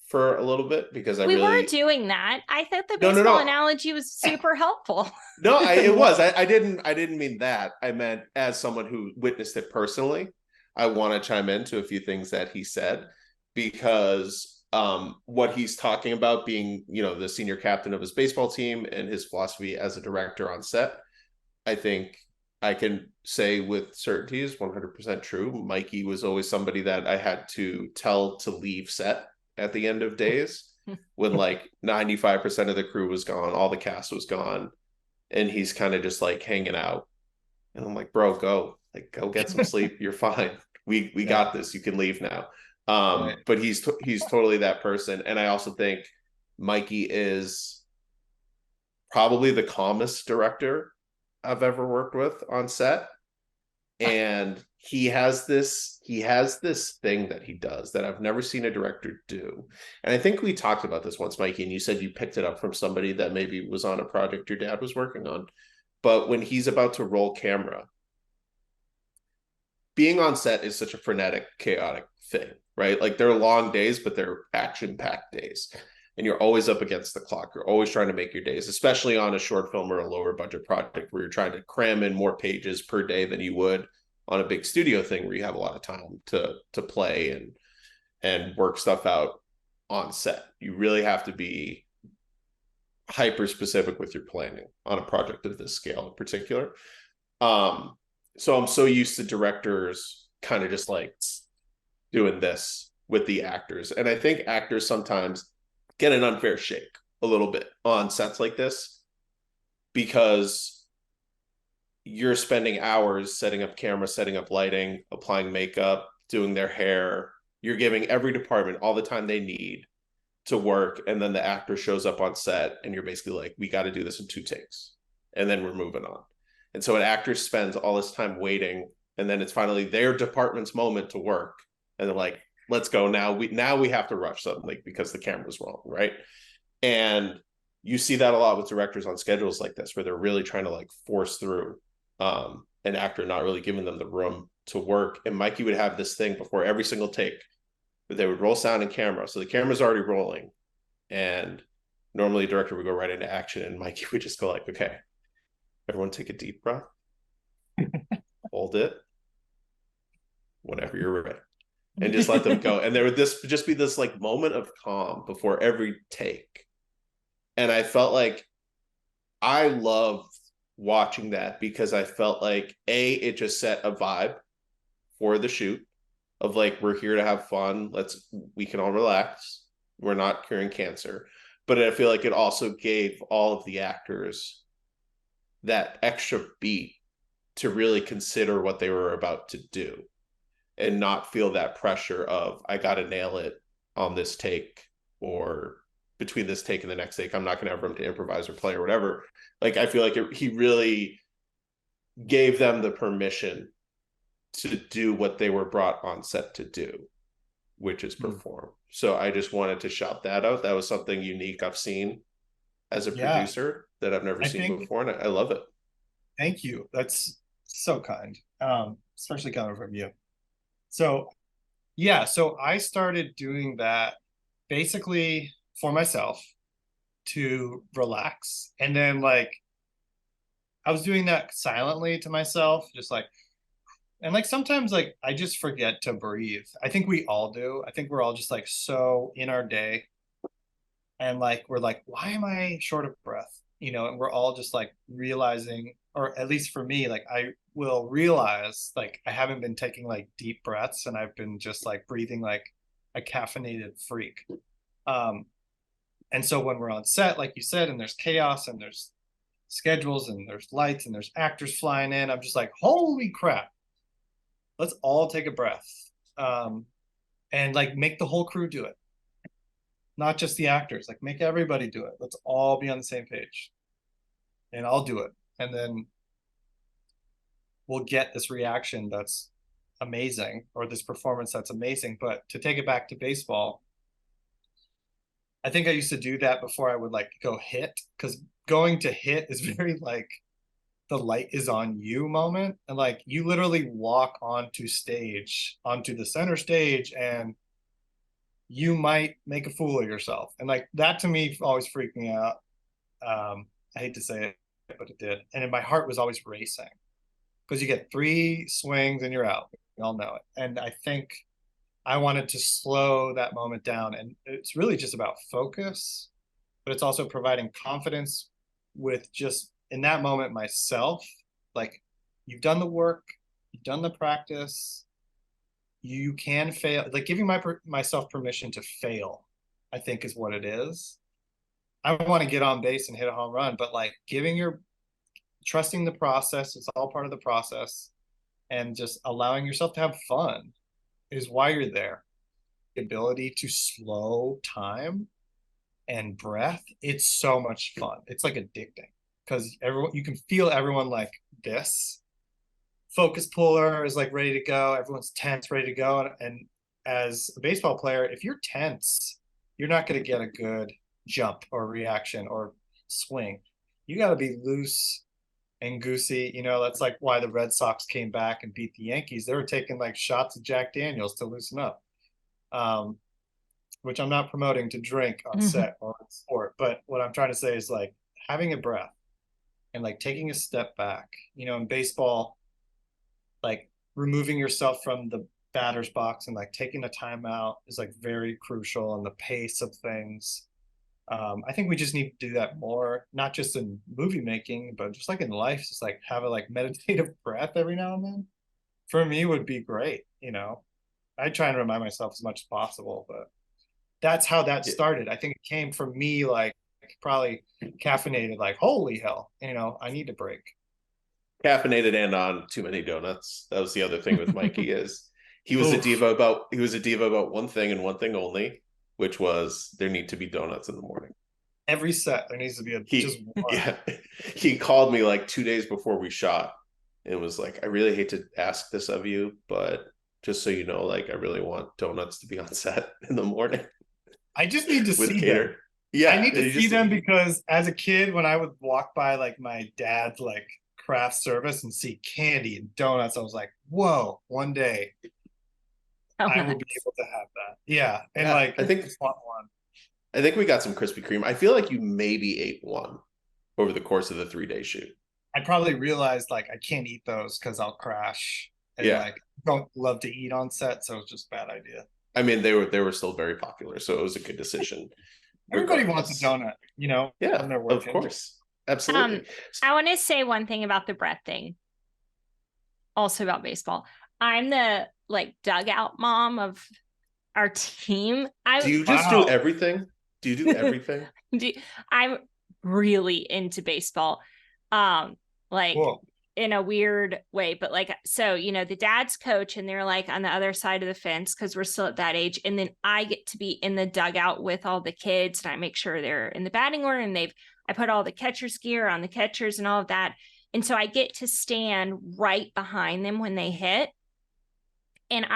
for a little bit, because we were doing that. I thought the baseball analogy was super helpful. No, it was. I didn't mean that. I meant as someone who witnessed it personally, I want to chime into a few things that he said, because what he's talking about being, you know, the senior captain of his baseball team and his philosophy as a director on set, I think I can say with certainty is 100% true. Mikey was always somebody that I had to tell to leave set at the end of days when like 95% of the crew was gone, all the cast was gone, and he's kind of just like hanging out. And I'm like, bro, go get some sleep. You're fine. We got this. You can leave now. But he's totally that person. And I also think Mikey is probably the calmest director I've ever worked with on set. And he has this thing that he does that I've never seen a director do. And I think we talked about this once, Mikey, and you said you picked it up from somebody that maybe was on a project your dad was working on. But when he's about to roll camera, being on set is such a frenetic, chaotic thing, right? Like they're long days, but they're action-packed days. And you're always up against the clock. You're always trying to make your days, especially on a short film or a lower budget project where you're trying to cram in more pages per day than you would on a big studio thing where you have a lot of time to play and work stuff out on set. You really have to be hyper specific with your planning on a project of this scale in particular. So I'm so used to directors kind of just like doing this with the actors. And I think actors sometimes get an unfair shake a little bit on sets like this, because you're spending hours setting up camera, setting up lighting, applying makeup, doing their hair. You're giving every department all the time they need to work, and then the actor shows up on set and you're basically like, we got to do this in 2 takes and then we're moving on. And so an actor spends all this time waiting, and then it's finally their department's moment to work, and they're like, let's go now. We have to rush suddenly because the camera's wrong, right? And you see that a lot with directors on schedules like this, where they're really trying to like force through an actor, not really giving them the room to work. And Mikey would have this thing before every single take that they would roll sound and camera. So the camera's already rolling, and normally a director would go right into action, and Mikey would just go like, okay, everyone take a deep breath, hold it, whenever you're ready, and just let them go. And there would just be this like moment of calm before every take. And I felt like I loved watching that, because I felt like it just set a vibe for the shoot of like, we're here to have fun. We can all relax. We're not curing cancer. But I feel like it also gave all of the actors that extra beat to really consider what they were about to do and not feel that pressure of, I got to nail it on this take, or between this take and the next take, I'm not going to have room to improvise or play or whatever. Like, I feel like he really gave them the permission to do what they were brought on set to do, which is perform. So I just wanted to shout that out. That was something unique I've seen as a producer that I've never seen before, and I love it. Thank you. That's so kind, especially coming from you. So yeah, so I started doing that basically for myself to relax. And then like I was doing that silently to myself, just like, and like sometimes like I just forget to breathe. I think we all do. I think we're all just like so in our day, and like we're like, why am I short of breath? You know, and we're all just like realizing, or at least for me, like I will realize like I haven't been taking like deep breaths, and I've been just like breathing like a caffeinated freak. And so when we're on set, like you said, and there's chaos and there's schedules and there's lights and there's actors flying in, I'm just like, holy crap, let's all take a breath, and like make the whole crew do it, not just the actors. Like make everybody do it. Let's all be on the same page, and I'll do it, and then we'll get this reaction that's amazing, or this performance that's amazing. But to take it back to baseball, I think I used to do that before I would like go hit, because going to hit is very like the light is on you moment, and like you literally walk onto the center stage, and you might make a fool of yourself. And like that to me always freaked me out. I hate to say it, but it did. And then my heart was always racing, because you get 3 swings and you're out. We all know it. And I think I wanted to slow that moment down. And it's really just about focus, but it's also providing confidence with just in that moment myself. Like, you've done the work, you've done the practice, you can fail. Like giving myself permission to fail, I think, is what it is. I want to get on base and hit a home run, but like trusting the process, it's all part of the process, and just allowing yourself to have fun is why you're there. The ability to slow time and breath, it's so much fun. It's like addicting, because you can feel everyone like this. Focus puller is like ready to go. Everyone's tense, ready to go. And as a baseball player, if you're tense, you're not going to get a good jump or reaction or swing. You got to be loose and goosey. You know, that's like why the Red Sox came back and beat the Yankees. They were taking like shots of Jack Daniels to loosen up, which I'm not promoting to drink on set or on sport. But what I'm trying to say is like having a breath and like taking a step back. You know, in baseball, like removing yourself from the batter's box and like taking a timeout is like very crucial in the pace of things. I think we just need to do that more, not just in movie making, but just like in life, just like have a like meditative breath every now and then. For me would be great. You know, I try and remind myself as much as possible, but that's how that started. I think it came from me, like probably caffeinated, like, holy hell, you know, I need to break. Caffeinated and on too many donuts. That was the other thing with Mikey is he was a diva about one thing and one thing only, which was there need to be donuts in the morning. Every set there needs to be just one. Yeah, he called me like 2 days before we shot and was like, I really hate to ask this of you, but just so you know, like I really want donuts to be on set in the morning. I just need to with see Cater. them. Yeah, I need to see them because as a kid, when I would walk by like my dad's like craft service and see candy and donuts, I was like, whoa, one day I will be able to have that. Yeah. And like I think just want one. I think we got some Krispy Kreme. I feel like you maybe ate one over the course of the 3-day shoot. I probably realized like I can't eat those because I'll crash. And like don't love to eat on set, so it's just a bad idea. I mean, they were still very popular, so it was a good decision. Everybody wants a donut, you know? Yeah, of course. Absolutely. I want to say one thing about the breath thing. Also about baseball. I'm the like dugout mom of our team. Do you just do everything? Do you do everything? I'm really into baseball. Like cool. In a weird way, but like, so, you know, the dad's coach and they're like on the other side of the fence because we're still at that age. And then I get to be in the dugout with all the kids and I make sure they're in the batting order and I put all the catcher's gear on the catchers and all of that. And so I get to stand right behind them when they hit. And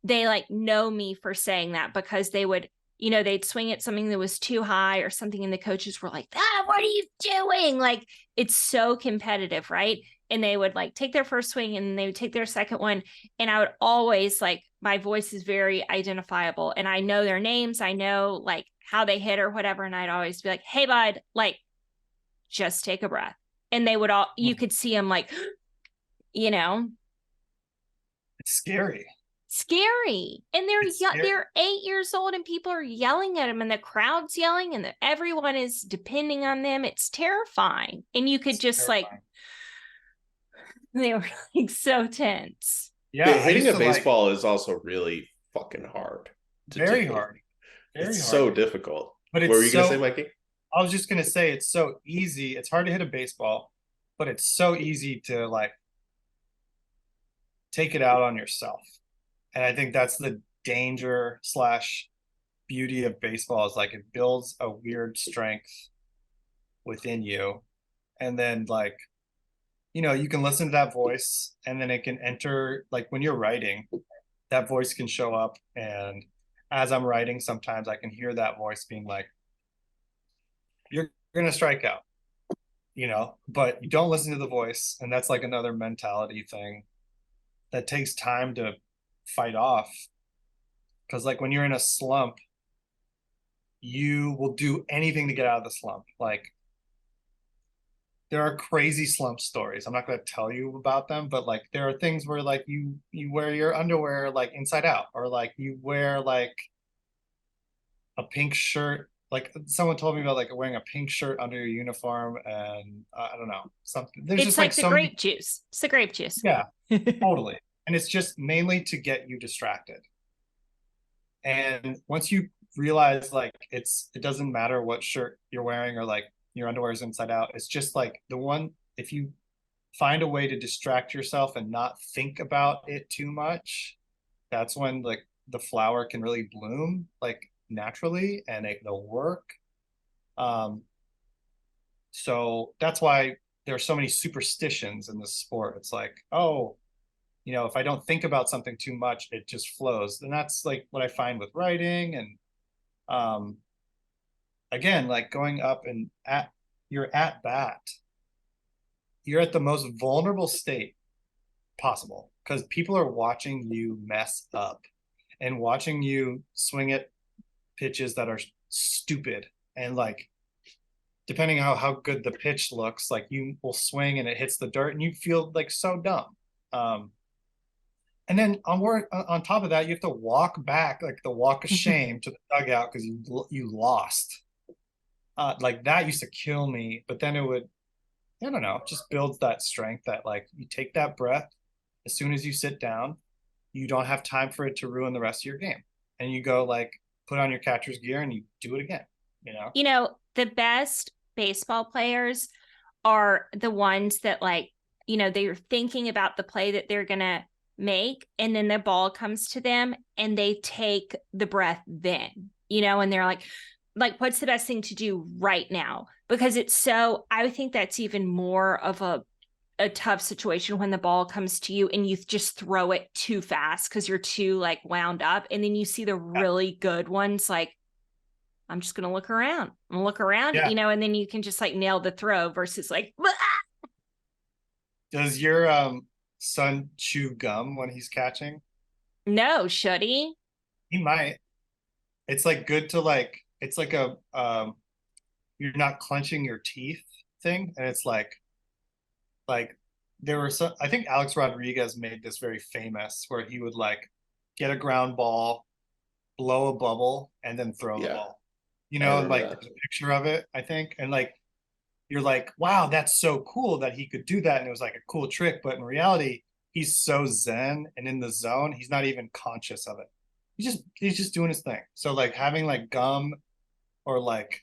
they like know me for saying that because they would, you know, they'd swing at something that was too high or something. And the coaches were like, what are you doing? Like, it's so competitive, right? And they would like take their first swing and they would take their second one. And I would always like, my voice is very identifiable and I know their names. I know like how they hit or whatever. And I'd always be like, hey, bud, like, just take a breath. And they would you could see them like, you know. It's scary. And they're 8 years old and people are yelling at them and the crowd's yelling and everyone is depending on them. It's terrifying. And you could they were like so tense. Yeah. Hitting a baseball is also really fucking hard. Very hard. It's so difficult. But what were you going to say, Mikey? I was just going to say it's so easy. It's hard to hit a baseball, but it's so easy to like take it out on yourself. And I think that's the danger / beauty of baseball is like it builds a weird strength within you. And then like, you know, you can listen to that voice and then it can enter, like when you're writing, that voice can show up. And as I'm writing, sometimes I can hear that voice being like, you're going to strike out, you know, but you don't listen to the voice. And that's like another mentality thing that takes time to fight off. Because like when you're in a slump, you will do anything to get out of the slump. Like there are crazy slump stories. I'm not going to tell you about them, but like there are things where like you wear your underwear like inside out, or like you wear like a pink shirt. Like someone told me about like wearing a pink shirt under your uniform, and I don't know, something. There's it's just like the grape juice. It's the grape juice. Yeah, totally. And it's just mainly to get you distracted. And once you realize like it doesn't matter what shirt you're wearing or like your underwear is inside out, it's just like if you find a way to distract yourself and not think about it too much, that's when like the flower can really bloom like naturally and it'll work. So that's why there's so many superstitions in this sport. It's like, oh, you know, if I don't think about something too much, it just flows. And that's like what I find with writing. And again, like going up and you're at bat, you're at the most vulnerable state possible because people are watching you mess up and watching you swing at pitches that are stupid. And like, depending on how good the pitch looks, like you will swing and it hits the dirt and you feel like so dumb. And then on top of that, you have to walk back, like the walk of shame to the dugout because you lost. Like that used to kill me, but then it would, I don't know, just builds that strength that like you take that breath. As soon as you sit down, you don't have time for it to ruin the rest of your game. And you go like put on your catcher's gear and you do it again, you know? You know, the best baseball players are the ones that like, you know, they're thinking about the play that they're going to make and then the ball comes to them and they take the breath then, and they're like, what's the best thing to do right now? Because I think that's even more of a tough situation when the ball comes to you and you just throw it too fast because you're too like wound up. And then you see the really good ones, like, I'm just going to look around and then you can just like nail the throw versus like, ah! Does your son chew gum when he's catching? No, should he? He might. It's like good to like, it's like a, you're not clenching your teeth thing. And it's like there were some, I think Alex Rodriguez made this very famous where he would like get a ground ball, blow a bubble, and then throw the ball. And like there's a picture of it, I think. And like you're like, wow, that's so cool that he could do that. And it was like a cool trick. But in reality, he's so zen and in the zone, he's not even conscious of it. He's just doing his thing. So like having like gum or like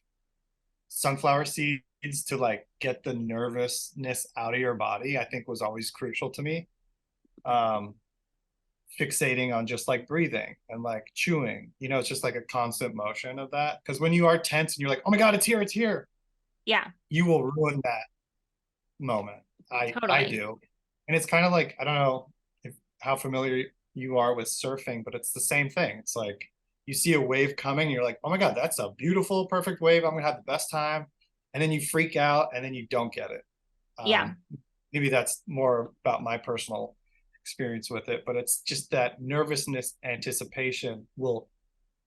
sunflower seeds to like get the nervousness out of your body, I think was always crucial to me. Fixating on just like breathing and like chewing, it's just like a constant motion of that. Because when you are tense and you're like, oh my God, it's here. Yeah. You will ruin that moment. I do. And it's kind of like, I don't know how familiar you are with surfing, but it's the same thing. It's like you see a wave coming, you're like, oh my God, that's a beautiful, perfect wave. I'm gonna have the best time. And then you freak out and then you don't get it. Maybe that's more about my personal experience with it, but it's just that nervousness, anticipation will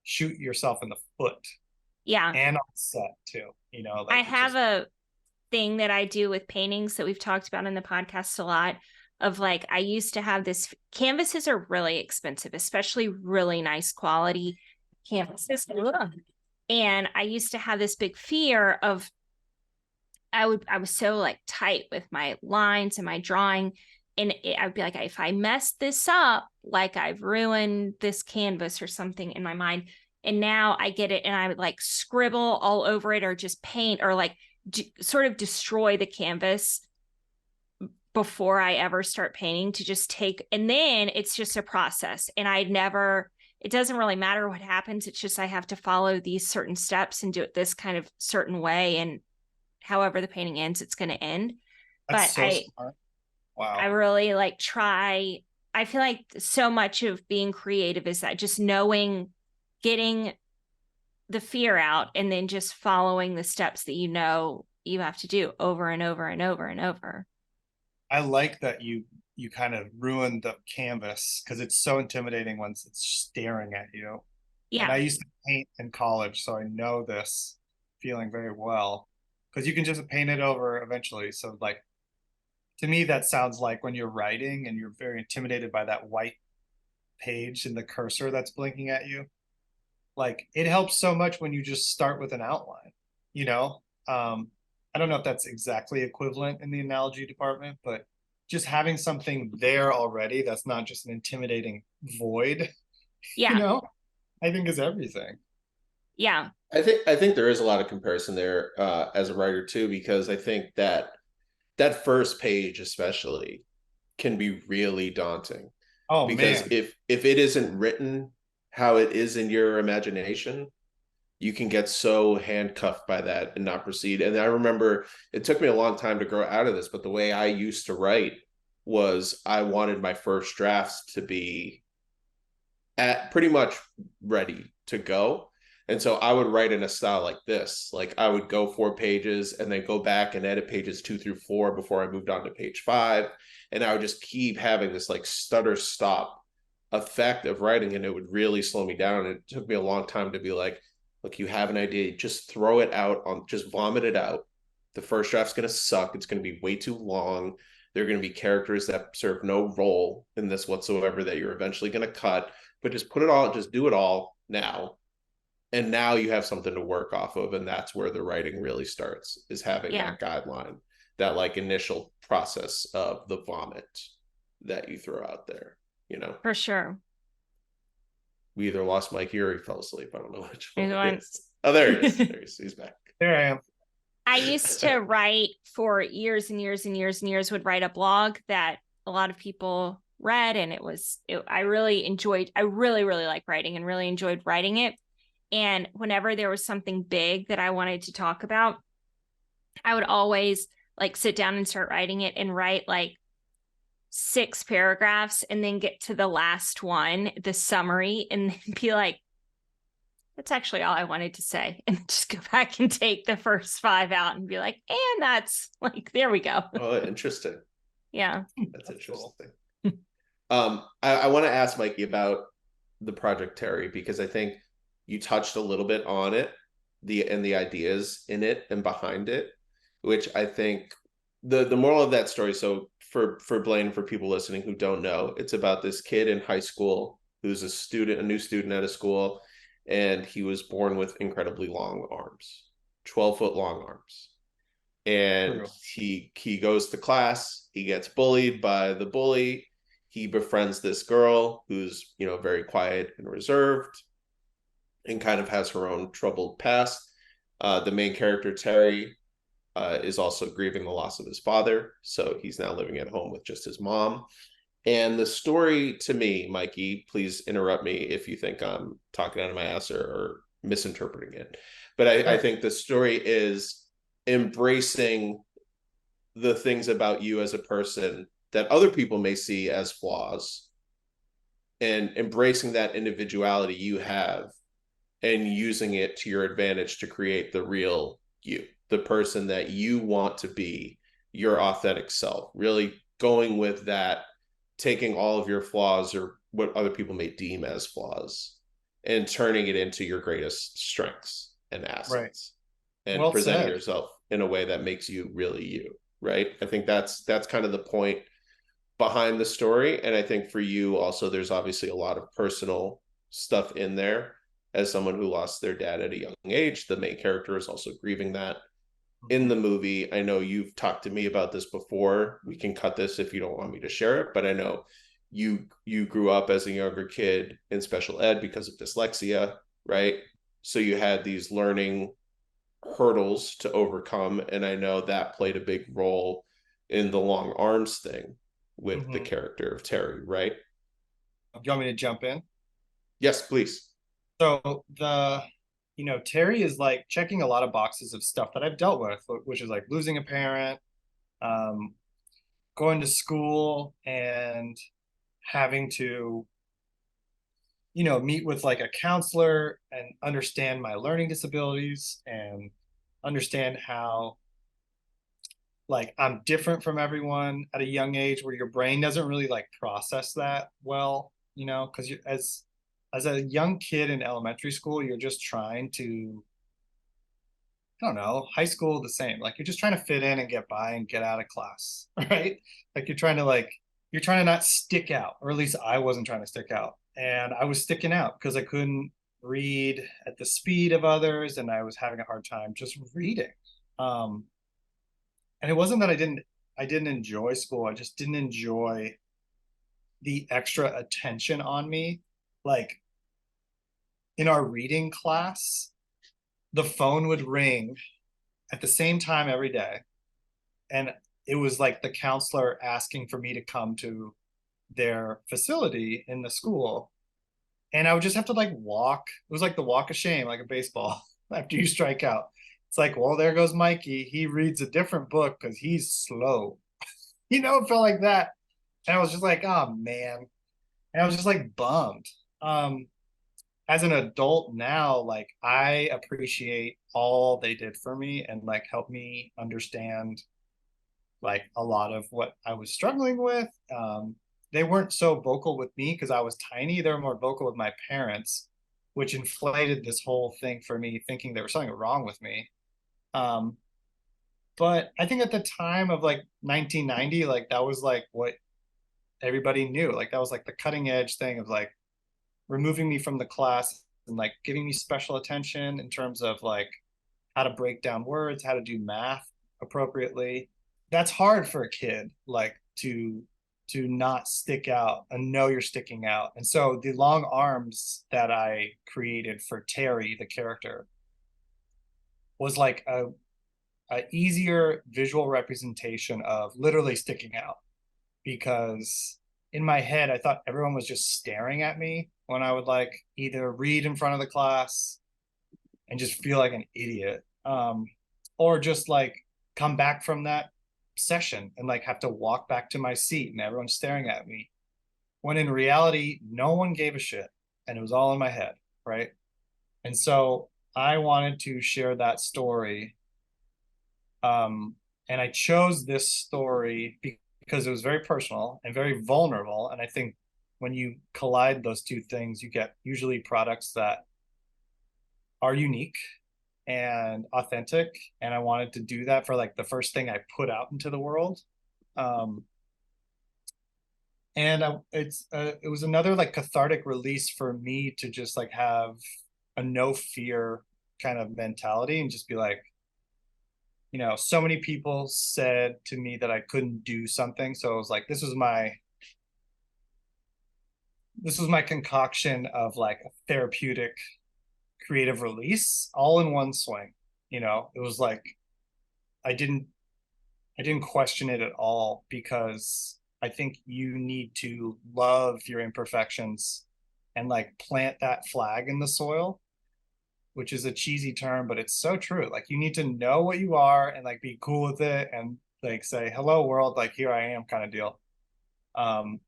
shoot yourself in the foot. Yeah. And on set too, like I have a thing that I do with paintings that we've talked about in the podcast a lot of like, I used to have this, canvases are really expensive, especially really nice quality canvases. And I used to have this big fear of, I was so like tight with my lines and my drawing. And I'd be like, if I mess this up, like I've ruined this canvas or something in my mind. And now I get it and I would like scribble all over it or just paint or like sort of destroy the canvas before I ever start painting to just take, and then it's just a process. And it doesn't really matter what happens. It's just, I have to follow these certain steps and do it this kind of certain way. And however the painting ends, it's going to end. That's so smart. Wow. I really like try. I feel like so much of being creative is that just getting the fear out and then just following the steps that you have to do over and over and over and over. I like that you kind of ruined the canvas because it's so intimidating once it's staring at you. Yeah. And I used to paint in college, so I know this feeling very well because you can just paint it over eventually. So like, to me, that sounds like when you're writing and you're very intimidated by that white page and the cursor that's blinking at you. Like it helps so much when you just start with an outline, I don't know if that's exactly equivalent in the analogy department, but just having something there already that's not just an intimidating void, I think is everything. Yeah. I think there is a lot of comparison there as a writer too, because I think that first page especially can be really daunting. Oh, because man. if it isn't written how it is in your imagination, you can get so handcuffed by that and not proceed. And I remember it took me a long time to grow out of this, but the way I used to write was I wanted my first drafts to be at pretty much ready to go. And so I would write in a style like this. Like I would go 4 pages and then go back and edit pages 2 through 4 before I moved on to page 5. And I would just keep having this like stutter stop effect of writing, and it would really slow me down. And it took me a long time to be like, look, you have an idea, just throw it out just vomit it out. The first draft's going to suck. It's going to be way too long. There are going to be characters that serve no role in this whatsoever that you're eventually going to cut, but just do it all now. And now you have something to work off of. And that's where the writing really starts, is having that guideline, that like initial process of the vomit that you throw out there, For sure. We either lost Mikey or he fell asleep. I don't know which one it is. Oh, there he is. He's back. There I am. I used to write for years and years and years and years, would write a blog that a lot of people read. And I really, really like writing and really enjoyed writing it. And whenever there was something big that I wanted to talk about, I would always like sit down and start writing it and write like 6 paragraphs and then get to the last one, the summary, and then be like, that's actually all I wanted to say. And just go back and take the first 5 out and be like, and that's like, there we go. Oh, interesting. Yeah. That's interesting. I want to ask Mikey about the Project Pterry, because I think you touched a little bit on it, the ideas in it and behind it, which I think the moral of that story. So for Blaine, for people listening who don't know, it's about this kid in high school who's a new student at a school, and he was born with incredibly long arms, 12-foot long arms. And he goes to class, he gets bullied by the bully, he befriends this girl who's, you know, very quiet and reserved and kind of has her own troubled past. The main character, Pterry, is also grieving the loss of his father, so he's now living at home with just his mom. And the story, to me, Mikey, please interrupt me if you think I'm talking out of my ass or misinterpreting it, but I think the story is embracing the things about you as a person that other people may see as flaws, and embracing that individuality you have and using it to your advantage to create the real you, the person that you want to be, your authentic self, really going with that, taking all of your flaws or what other people may deem as flaws and turning it into your greatest strengths and assets, and well presenting said. yourself in a way that makes you really you, right? I think that's kind of the point behind the story. And I think for you also, there's obviously a lot of personal stuff in there. As someone who lost their dad at a young age, the main character is also grieving that in the movie. I know you've talked to me about this before. We can cut this if you don't want me to share it, but I know you grew up as a younger kid in special ed because of dyslexia, right? So you had these learning hurdles to overcome, and I know that played a big role in the long arms thing with the character of Pterry, right? You want me to jump in? Yes, please. So Pterry is like checking a lot of boxes of stuff that I've dealt with, which is like losing a parent, going to school and having to, meet with like a counselor and understand my learning disabilities and understand how like I'm different from everyone at a young age, where your brain doesn't really like process that well, because you as a young kid in elementary school, you're just trying to, I don't know, high school the same. Like you're just trying to fit in and get by and get out of class, right? Like you're trying to not stick out, or at least I wasn't trying to stick out. And I was sticking out because I couldn't read at the speed of others, and I was having a hard time just reading. And it wasn't that I didn't enjoy school. I just didn't enjoy the extra attention on me. Like in our reading class, the phone would ring at the same time every day. And it was like the counselor asking for me to come to their facility in the school. And I would just have to like walk. It was like the walk of shame, like a baseball after you strike out. It's like, well, there goes Mikey. He reads a different book because he's slow. It felt like that. And I was just like, oh man. And I was just like bummed. As an adult now, like I appreciate all they did for me and like helped me understand like a lot of what I was struggling with. They weren't so vocal with me because I was tiny. They were more vocal with my parents, which inflated this whole thing for me, thinking there was something wrong with me. But I think at the time of like 1990, like that was like what everybody knew. Like that was like the cutting edge thing of like removing me from the class and like giving me special attention in terms of like how to break down words, how to do math appropriately. That's hard for a kid, like to not stick out and know you're sticking out. And so the long arms that I created for Pterry, the character, was like a easier visual representation of literally sticking out, because in my head I thought everyone was just staring at me when I would like either read in front of the class and just feel like an idiot. Or just like come back from that session and like have to walk back to my seat and everyone's staring at me, when in reality no one gave a shit and it was all in my head, right? And so I wanted to share that story, and I chose this story because it was very personal and very vulnerable, and I think when you collide those two things, you get usually products that are unique and authentic, and I wanted to do that for like the first thing I put out into the world. And it was another like cathartic release for me to just like have a no fear kind of mentality and just be like, you know, so many people said to me that I couldn't do something, so I was like, this was my concoction of like a therapeutic creative release all in one swing. You know, it was like I didn't question it at all, because I think you need to love your imperfections and like plant that flag in the soil, which is a cheesy term, but it's so true. Like you need to know what you are and like be cool with it and like say, hello world, like here I am kind of deal. And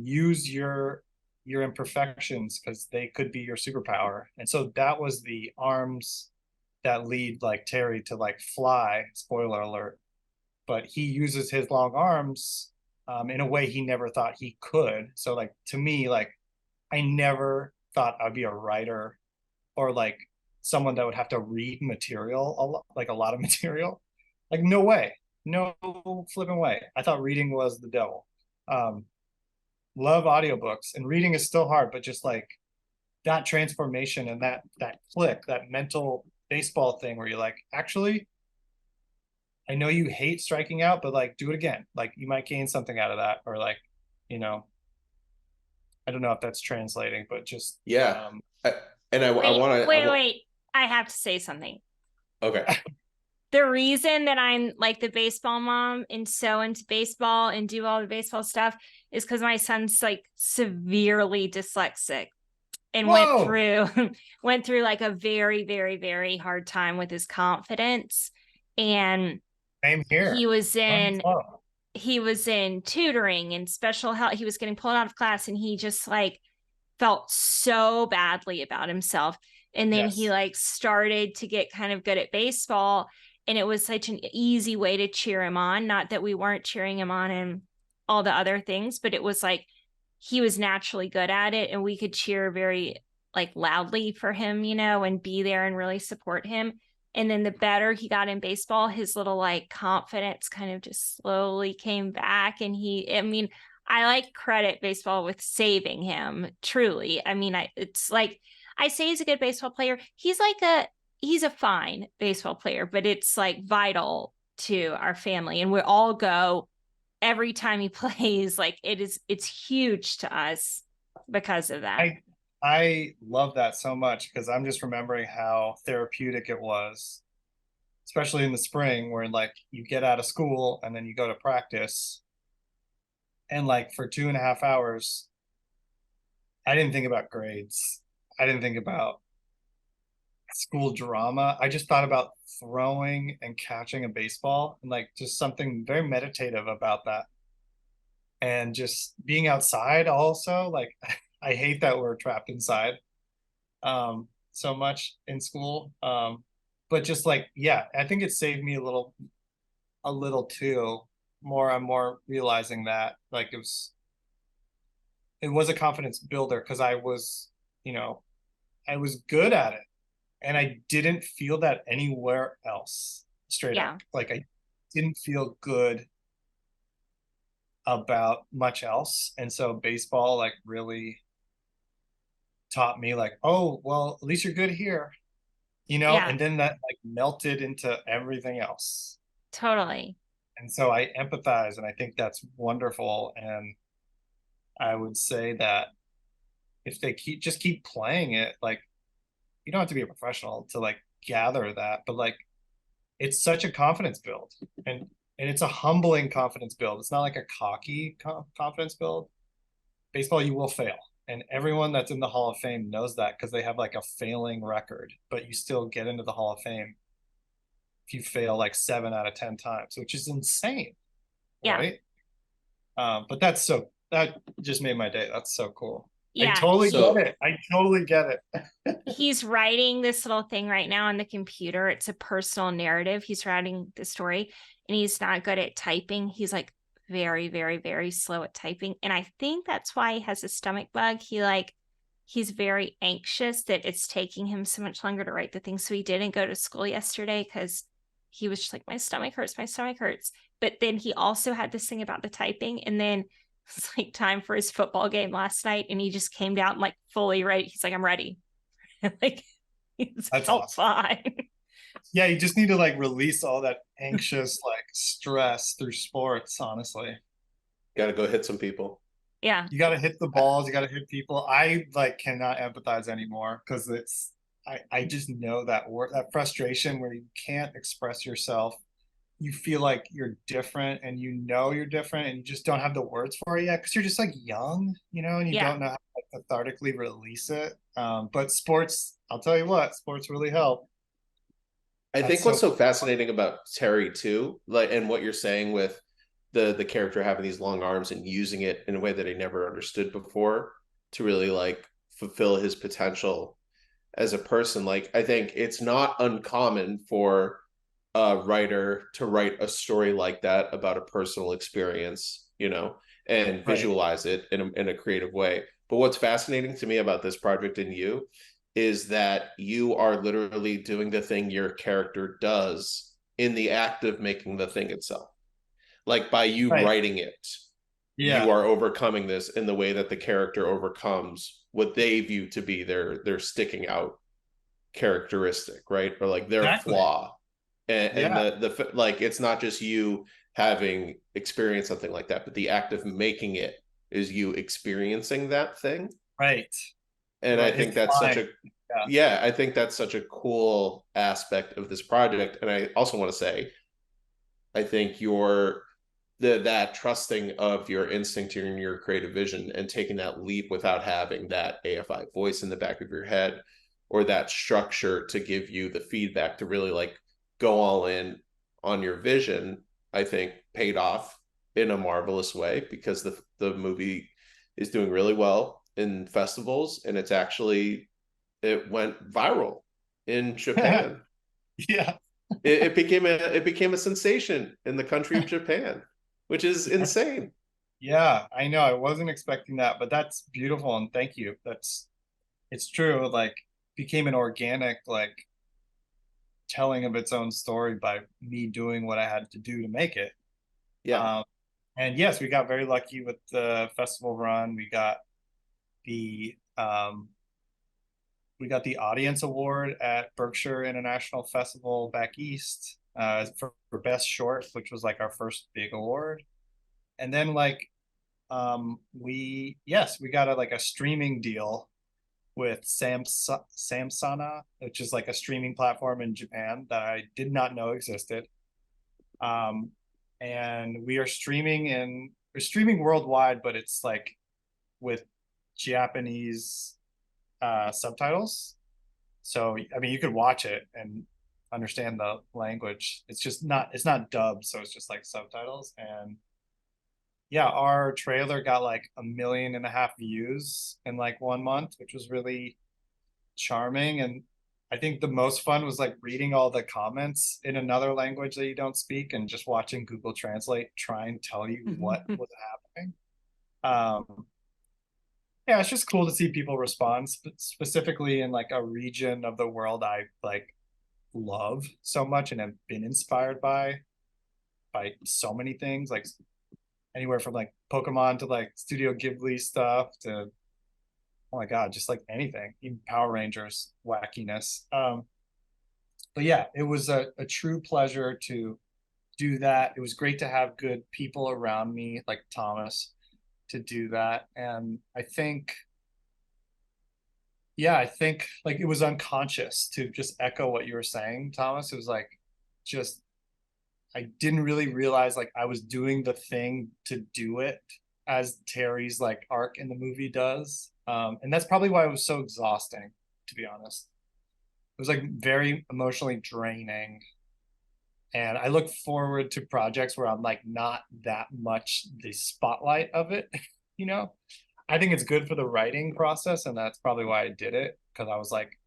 use your imperfections because they could be your superpower. And so that was the arms that lead like Pterry to like fly, spoiler alert, but he uses his long arms in a way he never thought he could. So like to me, like I never thought I'd be a writer or like someone that would have to read material, like a lot of material. Like no way, no flipping way. I thought reading was the devil. Love audiobooks, and reading is still hard, but just like that transformation and that click, that mental baseball thing where you're like, actually, I know you hate striking out, but like do it again. Like you might gain something out of that, or like, you know, I don't know if that's translating, but just yeah. I want to wait. I have to say something. Okay. The reason that I'm like the baseball mom and so into baseball and do all the baseball stuff is because my son's like severely dyslexic and went through like a very, very, very hard time with his confidence. And same here. He was in tutoring and special help. He was getting pulled out of class, and he just like felt so badly about himself. And then he like started to get kind of good at baseball, and it was such an easy way to cheer him on. Not that we weren't cheering him on and all the other things, but it was like he was naturally good at it, and we could cheer very like loudly for him, you know, and be there and really support him. And then the better he got in baseball, his little like confidence kind of just slowly came back. And I like credit baseball with saving him, truly. I mean, it's like I say he's a good baseball player. He's a fine baseball player, but it's like vital to our family. And we all go every time he plays. Like it's huge to us because of that. I love that so much, because I'm just remembering how therapeutic it was, especially in the spring where like you get out of school and then you go to practice. And like for 2.5 hours, I didn't think about grades. I didn't think about school drama. I just thought about throwing and catching a baseball, and like just something very meditative about that. And just being outside also, like I hate that we're trapped inside so much in school. But just like, yeah, I think it saved me a little too. I'm more realizing that like it was a confidence builder, because I was, you know, I was good at it, and I didn't feel that anywhere else, straight up. Like I didn't feel good about much else. And so baseball like really taught me like, oh, well, at least you're good here, you know. And then that like melted into everything else. Totally. And so I empathize, and I think that's wonderful. And I would say that if they keep playing it, like you don't have to be a professional to like gather that, but like it's such a confidence build, and it's a humbling confidence build. It's not like a cocky confidence build. Baseball, you will fail. And everyone that's in the Hall of Fame knows that because they have like a failing record, but you still get into the Hall of Fame if you fail like 7 out of 10 times, which is insane, Yeah. right? But that just made my day. That's so cool. Yeah. I totally get it. I totally get it. He's writing this little thing right now on the computer. It's a personal narrative. He's writing the story, and he's not good at typing. He's like very, very, very slow at typing. And I think that's why he has a stomach bug. He's very anxious that it's taking him so much longer to write the thing. So he didn't go to school yesterday because he was just like, my stomach hurts, my stomach hurts. But then he also had this thing about the typing. And then it's like time for his football game last night. And he just came down like fully ready. He's like, I'm ready. Like, he's That's felt awesome. fine. Yeah, you just need to like release all that anxious like stress through sports, honestly. Got to go hit some people. Yeah. You got to hit the balls, you got to hit people. I like cannot empathize anymore because I just know that that frustration where you can't express yourself. You feel like you're different and you know you're different and you just don't have the words for it yet because you're just like young, and you don't know how to cathartically release it. But sports, I'll tell you what, sports really help. I think what's so fascinating about Pterry too, like, and what you're saying with the character having these long arms and using it in a way that I never understood before to really like fulfill his potential as a person. Like, I think it's not uncommon for a writer to write a story like that about a personal experience, and visualize it in a creative way. But what's fascinating to me about this project and you is that you are literally doing the thing your character does in the act of making the thing itself. Like, by you writing it, you are overcoming this in the way that the character overcomes what they view to be their sticking out characteristic, right? Or like their flaw. And the like, it's not just you having experienced something like that, but the act of making it is you experiencing that thing. Right. And I think that's I think that's such a cool aspect of this project. And I also want to say, I think that trusting of your instinct and your creative vision and taking that leap without having that AFI voice in the back of your head or that structure to give you the feedback to really like go all in on your vision, I think paid off in a marvelous way because the movie is doing really well in festivals and it went viral in Japan. Yeah. It became a sensation in the country of Japan, which is insane. Yeah, I know. I wasn't expecting that, but that's beautiful and thank you. It's true. Like, became an organic like telling of its own story by me doing what I had to do to make it. Yeah. And yes, we got very lucky with the festival run. We got the audience award at Berkshire International Festival back east for best short, which was like our first big award. And then like we got a streaming deal with Samsana, which is like a streaming platform in Japan that I did not know existed. And we're streaming worldwide, but it's like with Japanese subtitles. So I mean, you could watch it and understand the language. It's not dubbed, so it's just like subtitles. And yeah, our trailer got like 1.5 million views in like 1 month, which was really charming. And I think the most fun was like reading all the comments in another language that you don't speak and just watching Google Translate try and tell you what was happening. Yeah, it's just cool to see people respond specifically in like a region of the world I like love so much and have been inspired by so many things, like anywhere from like Pokemon to like Studio Ghibli stuff to, oh my God, just like anything, even Power Rangers wackiness. But yeah, it was a true pleasure to do that. It was great to have good people around me like Thomas to do that. And I think like it was unconscious, to just echo what you were saying, Thomas. It was like, just, I didn't really realize like I was doing the thing to do it. as Pterry's like arc in the movie does. And that's probably why it was so exhausting, to be honest. It was like very emotionally draining. And I look forward to projects where I'm like not that much the spotlight of it, you know? I think it's good for the writing process, and that's probably why I did it, because I was like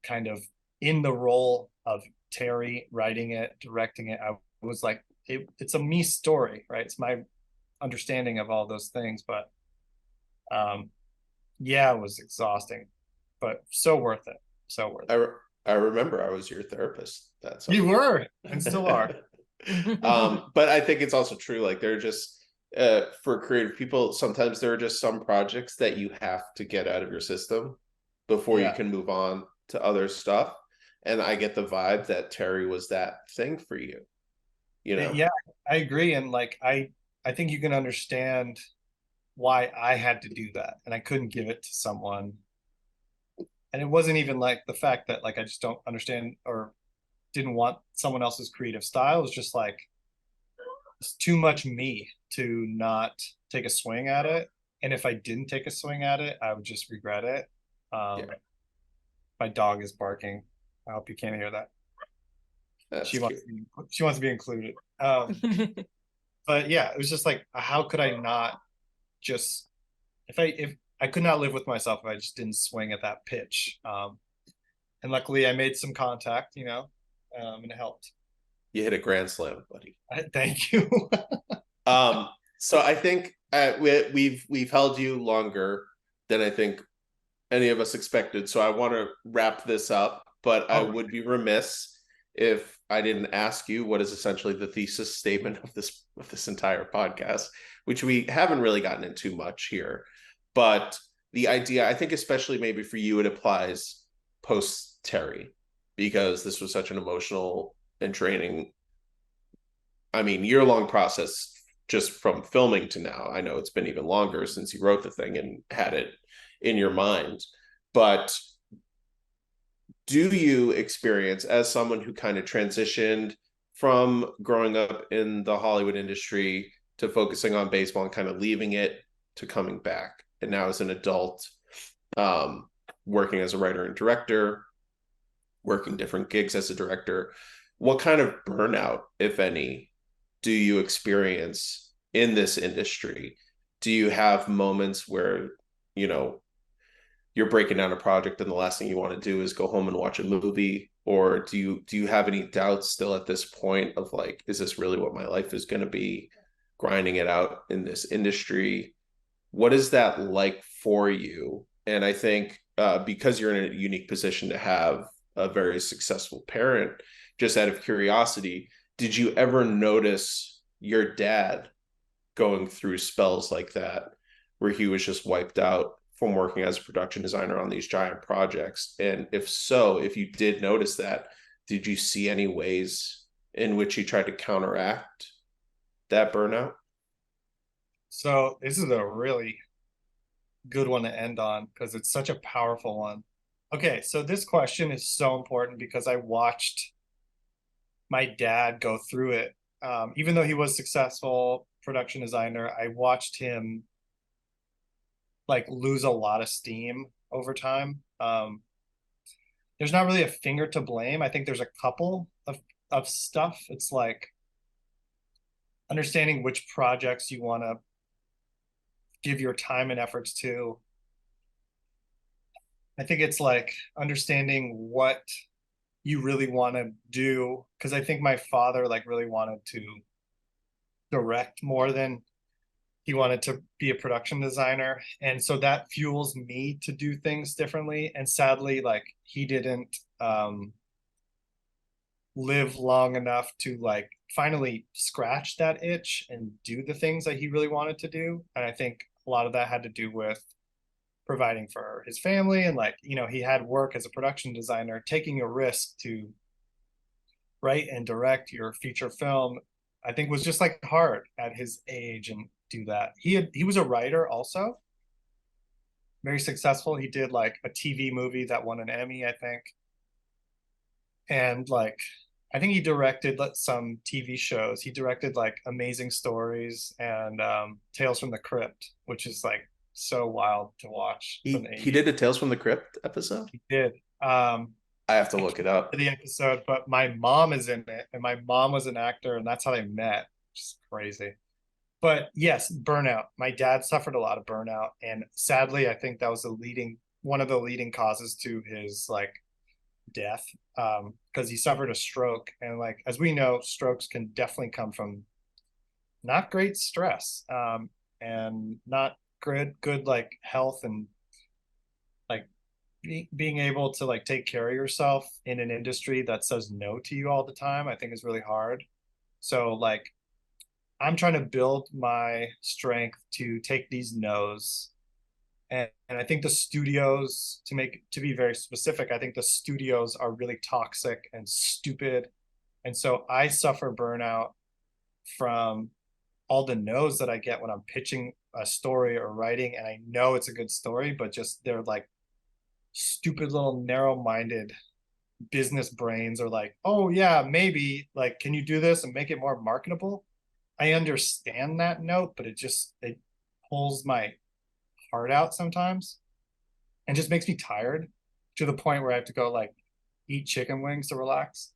kind of in the role of Pterry, writing it, directing it. I was like, it's a me story, right? It's my understanding of all those things, but yeah, it was exhausting, but so worth it. So worth it. I remember I was your therapist. That's You were and still are. But I think it's also true. Like they're just for creative people, sometimes there are just some projects that you have to get out of your system before you can move on to other stuff. And I get the vibe that Pterry was that thing for you. You know? Yeah, I agree. And like I think you can understand why I had to do that, and I couldn't give it to someone. And it wasn't even like the fact that like I just don't understand or didn't want someone else's creative style. It was just like it's too much me to not take a swing at it. And if I didn't take a swing at it, I would just regret it. Yeah. My dog is barking. I hope you can't hear that. She wants to be included. But yeah, it was just like, how could I not just if I could not live with myself if I just didn't swing at that pitch. And luckily I made some contact, you know, and it helped. You hit a grand slam, buddy. Thank you. So I think we've held you longer than I think any of us expected. So I want to wrap this up, but I would be remiss if I didn't ask you what is essentially the thesis statement of this entire podcast, which we haven't really gotten into much here. But the idea, I think, especially maybe for you, it applies post Pterry, because this was such an emotional and draining, I mean, year-long process just from filming to now. I know it's been even longer since you wrote the thing and had it in your mind. But do you experience, as someone who kind of transitioned from growing up in the Hollywood industry to focusing on baseball and kind of leaving it to coming back, and now as an adult, working as a writer and director, working different gigs as a director, what kind of burnout, if any, do you experience in this industry? Do you have moments where, you know, you're breaking down a project and the last thing you want to do is go home and watch a movie? Or do you have any doubts still at this point of like, is this really what my life is going to be, grinding it out in this industry? What is that like for you? And I think because you're in a unique position to have a very successful parent, just out of curiosity, did you ever notice your dad going through spells like that, where he was just wiped out from working as a production designer on these giant projects? And if so, if you did notice that, did you see any ways in which he tried to counteract that burnout? So this is a really good one to end on because it's such a powerful one. Okay, so this question is so important because I watched my dad go through it. Even though he was successful production designer, I watched him like lose a lot of steam over time. There's not really a finger to blame. I think there's a couple of stuff. It's like understanding which projects you want to give your time and efforts to. I think it's like understanding what you really want to do, because I think my father like really wanted to direct more than he wanted to be a production designer, and so that fuels me to do things differently. And sadly, like he didn't live long enough to like finally scratch that itch and do the things that he really wanted to do. And I think a lot of that had to do with providing for his family, and like, you know, he had work as a production designer, taking a risk to write and direct your feature film, I think was just like hard at his age and do that. He was a writer also, very successful. He did like a TV movie that won an Emmy, I think. And like I think he directed some TV shows. He directed like Amazing Stories and Tales from the Crypt, which is like so wild to watch from the He 80s. did a Tales from the Crypt episode? He did. I have to look it up. The episode, but my mom is in it, and my mom was an actor, and that's how they met. Just crazy. But yes, burnout. My dad suffered a lot of burnout, and sadly, I think that was one of the leading causes to his like death, because he suffered a stroke, and like as we know, strokes can definitely come from not great stress, and not good like health and like being able to like take care of yourself in an industry that says no to you all the time. I think is really hard. So like I'm trying to build my strength to take these no's. And I think the studios, to be very specific, I think the studios are really toxic and stupid. And so I suffer burnout from all the no's that I get when I'm pitching a story or writing, and I know it's a good story, but just they're like stupid little narrow-minded business brains are like, oh yeah, maybe, like, can you do this and make it more marketable? I understand that note, but it pulls my heart out sometimes and just makes me tired to the point where I have to go like eat chicken wings to relax.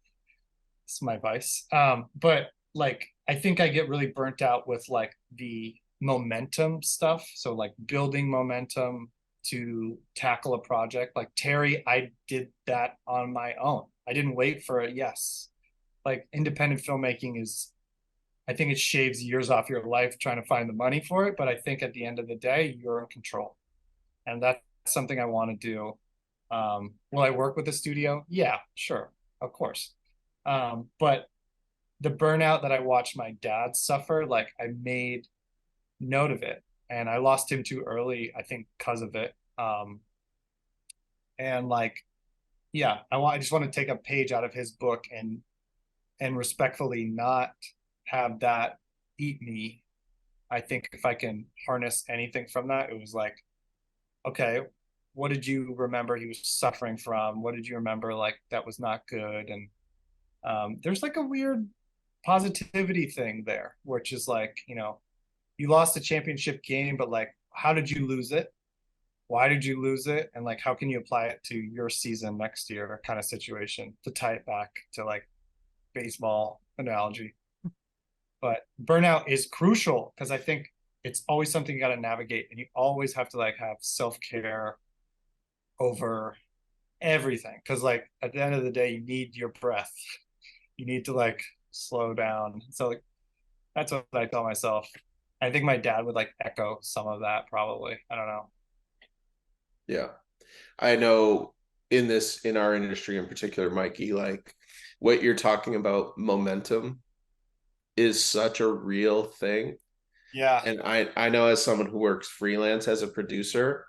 It's my vice. But like I think I get really burnt out with like the momentum stuff. So like building momentum to tackle a project. Like Pterry, I did that on my own. I didn't wait for a yes. Like independent filmmaking is, I think it shaves years off your life trying to find the money for it. But I think at the end of the day, you're in control. And that's something I want to do. Will I work with a studio? Yeah, sure, of course. But the burnout that I watched my dad suffer, like I made note of it, and I lost him too early, I think, because of it. And like, yeah, I just want to take a page out of his book and respectfully not have that eat me. I think if I can harness anything from that, it was like, okay, what did you remember he was suffering from? What did you remember like that was not good? And there's like a weird positivity thing there, which is like, you lost a championship game, but like, how did you lose it? Why did you lose it? And like, how can you apply it to your season next year kind of situation to tie it back to like baseball analogy? But burnout is crucial because I think it's always something you got to navigate, and you always have to like have self-care over everything, because like at the end of the day you need your breath, you need to like slow down. So like, that's what I tell myself. I think my dad would like echo some of that probably. I don't know. Yeah. I know in our industry in particular, Mikey, like what you're talking about, momentum is such a real thing. Yeah. And I know as someone who works freelance as a producer,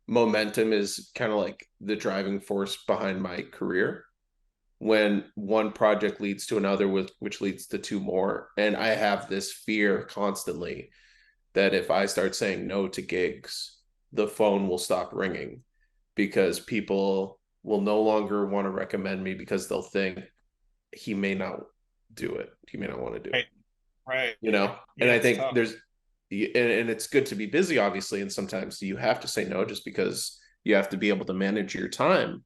momentum is kind of like the driving force behind my career. When one project leads to another, which leads to two more. And I have this fear constantly that if I start saying no to gigs, the phone will stop ringing because people will no longer want to recommend me because they'll think he may not do it. He may not want to do it. Right. Yeah, and I think tough. there's, and it's good to be busy, obviously. And sometimes you have to say no just because you have to be able to manage your time.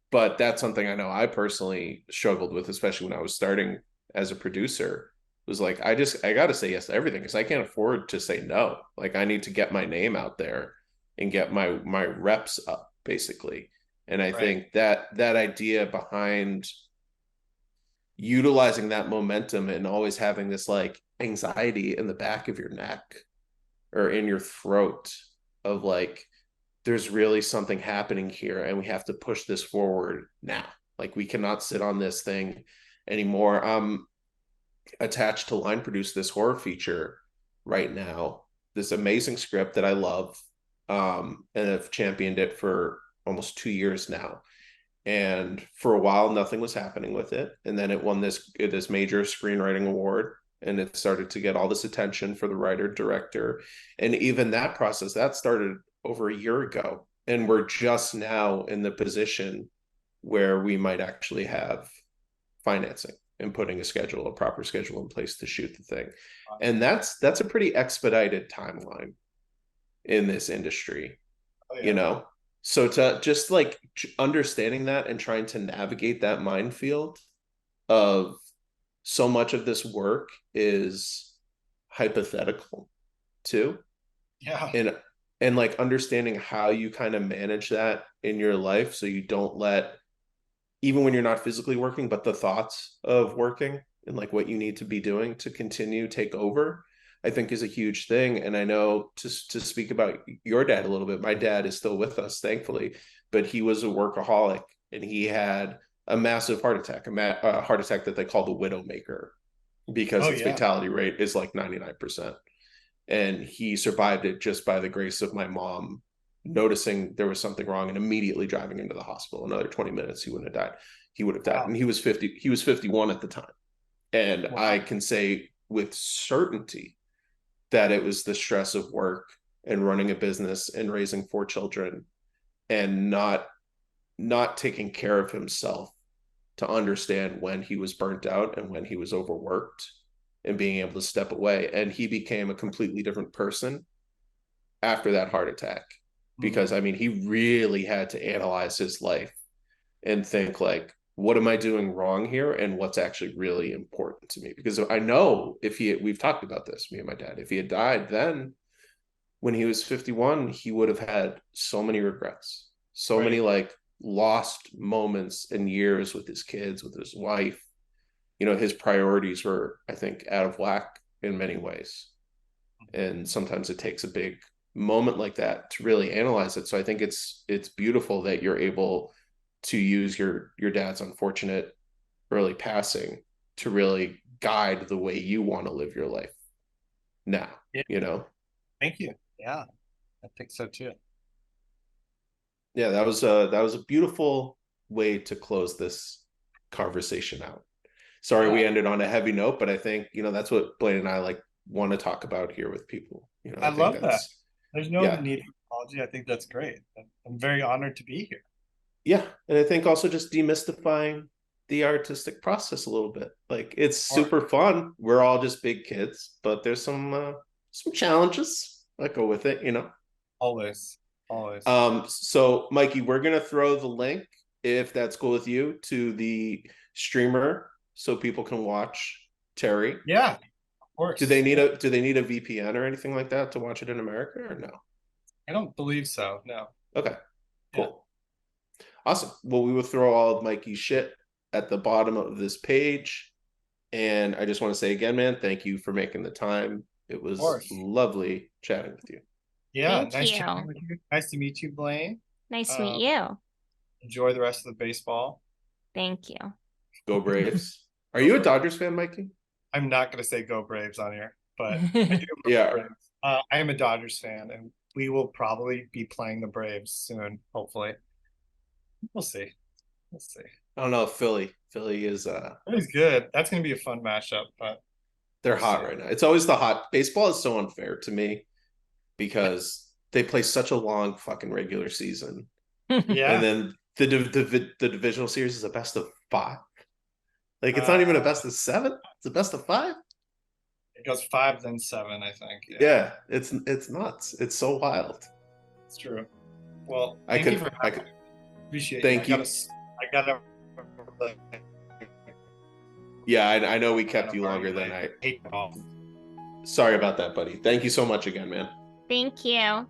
But that's something I know I personally struggled with, especially when I was starting as a producer. It was like, I got to say yes to everything because I can't afford to say no. Like I need to get my name out there and get my reps up basically. And I think that idea behind utilizing that momentum and always having this like anxiety in the back of your neck or in your throat of like, there's really something happening here and we have to push this forward now. Like we cannot sit on this thing anymore. I'm attached to line produce this horror feature right now, this amazing script that I love, and have championed it for almost 2 years now. And for a while, nothing was happening with it. And then it won this major screenwriting award, and it started to get all this attention for the writer director. And even that process that started over a year ago, and we're just now in the position where we might actually have financing. and putting a proper schedule in place to shoot the thing. And that's a pretty expedited timeline in this industry, you know? So to just like understanding that and trying to navigate that minefield of so much of this work is hypothetical too. Yeah. And like understanding how you kind of manage that in your life so you don't let, even when you're not physically working, but the thoughts of working and like what you need to be doing to continue take over, I think is a huge thing. And I know to speak about your dad a little bit, my dad is still with us, thankfully, but he was a workaholic and he had a massive heart attack, a heart attack that they call the widowmaker, because its fatality rate is like 99%. And he survived it just by the grace of my mom noticing there was something wrong and immediately driving into the hospital. Another 20 minutes, he wouldn't have died. He would have died. Wow. And he was 51 at the time. And wow. I can say with certainty that it was the stress of work and running a business and raising 4 children and not taking care of himself to understand when he was burnt out and when he was overworked and being able to step away. And he became a completely different person after that heart attack, because I mean, he really had to analyze his life and think like, what am I doing wrong here? And what's actually really important to me? Because I know we've talked about this, me and my dad, if he had died then when he was 51, he would have had so many regrets, so many like lost moments and years with his kids, with his wife. You know, his priorities were, I think, out of whack in many ways. And sometimes it takes a big moment like that to really analyze it. So I think it's beautiful that you're able to use your dad's unfortunate early passing to really guide the way you want to live your life now, you know? Thank you. Yeah, I think so too. Yeah, that was a beautiful way to close this conversation out. Sorry, we ended on a heavy note, but I think, you know, that's what Blaine and I like want to talk about here with people. You know, I love that. There's no need for apology. I think that's great. I'm very honored to be here. Yeah. And I think also just demystifying the artistic process a little bit. Like, it's super fun. We're all just big kids, but there's some challenges that go with it, you know? Always. So Mikey, we're going to throw the link, if that's cool with you, to the streamer so people can watch Pterry. Yeah, of course. Do they need a VPN or anything like that to watch it in America, or no? I don't believe so. No. Okay. Cool. Yeah. Awesome. Well, we will throw all of Mikey's shit at the bottom of this page. And I just want to say again, man, thank you for making the time. It was lovely chatting with you. Yeah, nice chatting with you. Nice to meet you, Blaine. Nice to meet you. Enjoy the rest of the baseball. Thank you. Go Braves. Are you a Dodgers fan, Mikey? I'm not going to say go Braves on here, but I do Braves. I am a Dodgers fan, and we will probably be playing the Braves soon, hopefully. We'll see. I don't know. Philly is Philly's good. That's going to be a fun matchup, but they're hot right now. It's always the hot. Baseball is so unfair to me because they play such a long fucking regular season. Yeah. And then the divisional series is a best of 5. Like, it's not even a best of 7. It's a best of 5. It goes 5, then 7, I think. Yeah, it's nuts. It's so wild. It's true. Well, I could appreciate. Thank you. I gotta. Yeah, I know we kept you longer than I. Sorry about that, buddy. Thank you so much again, man. Thank you.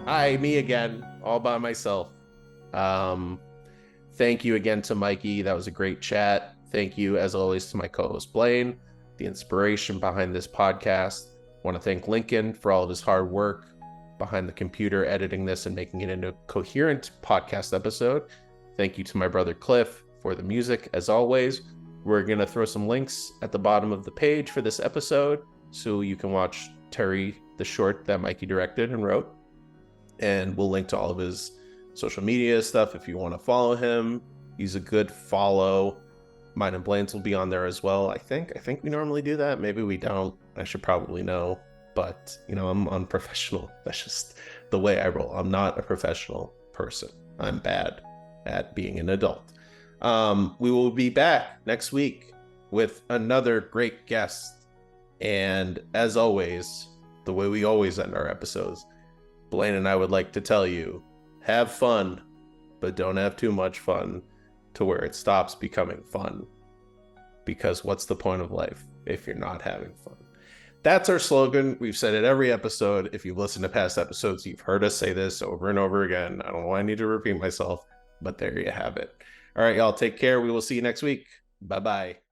Hi, me again, all by myself. Thank you again to Mikey. That was a great chat. Thank you, as always, to my co-host Blaine, the inspiration behind this podcast. I want to thank Lincoln for all of his hard work behind the computer, editing this and making it into a coherent podcast episode. Thank you to my brother Cliff for the music, as always. We're going to throw some links at the bottom of the page for this episode so you can watch Pterry, the short that Mikey directed and wrote. And we'll link to all of his social media stuff if you want to follow him. He's a good follow. Mine and Blaine's will be on there as well, I think. I think we normally do that. Maybe we don't. I should probably know. but I'm unprofessional. That's just the way I roll. I'm not a professional person. I'm bad at being an adult. We will be back next week with another great guest. And as always, the way we always end our episodes, Blaine and I would like to tell you, have fun, but don't have too much fun to where it stops becoming fun. Because what's the point of life if you're not having fun? That's our slogan. We've said it every episode. If you've listened to past episodes, you've heard us say this over and over again. I don't know why I need to repeat myself, but there you have it. All right, y'all, take care. We will see you next week. Bye-bye.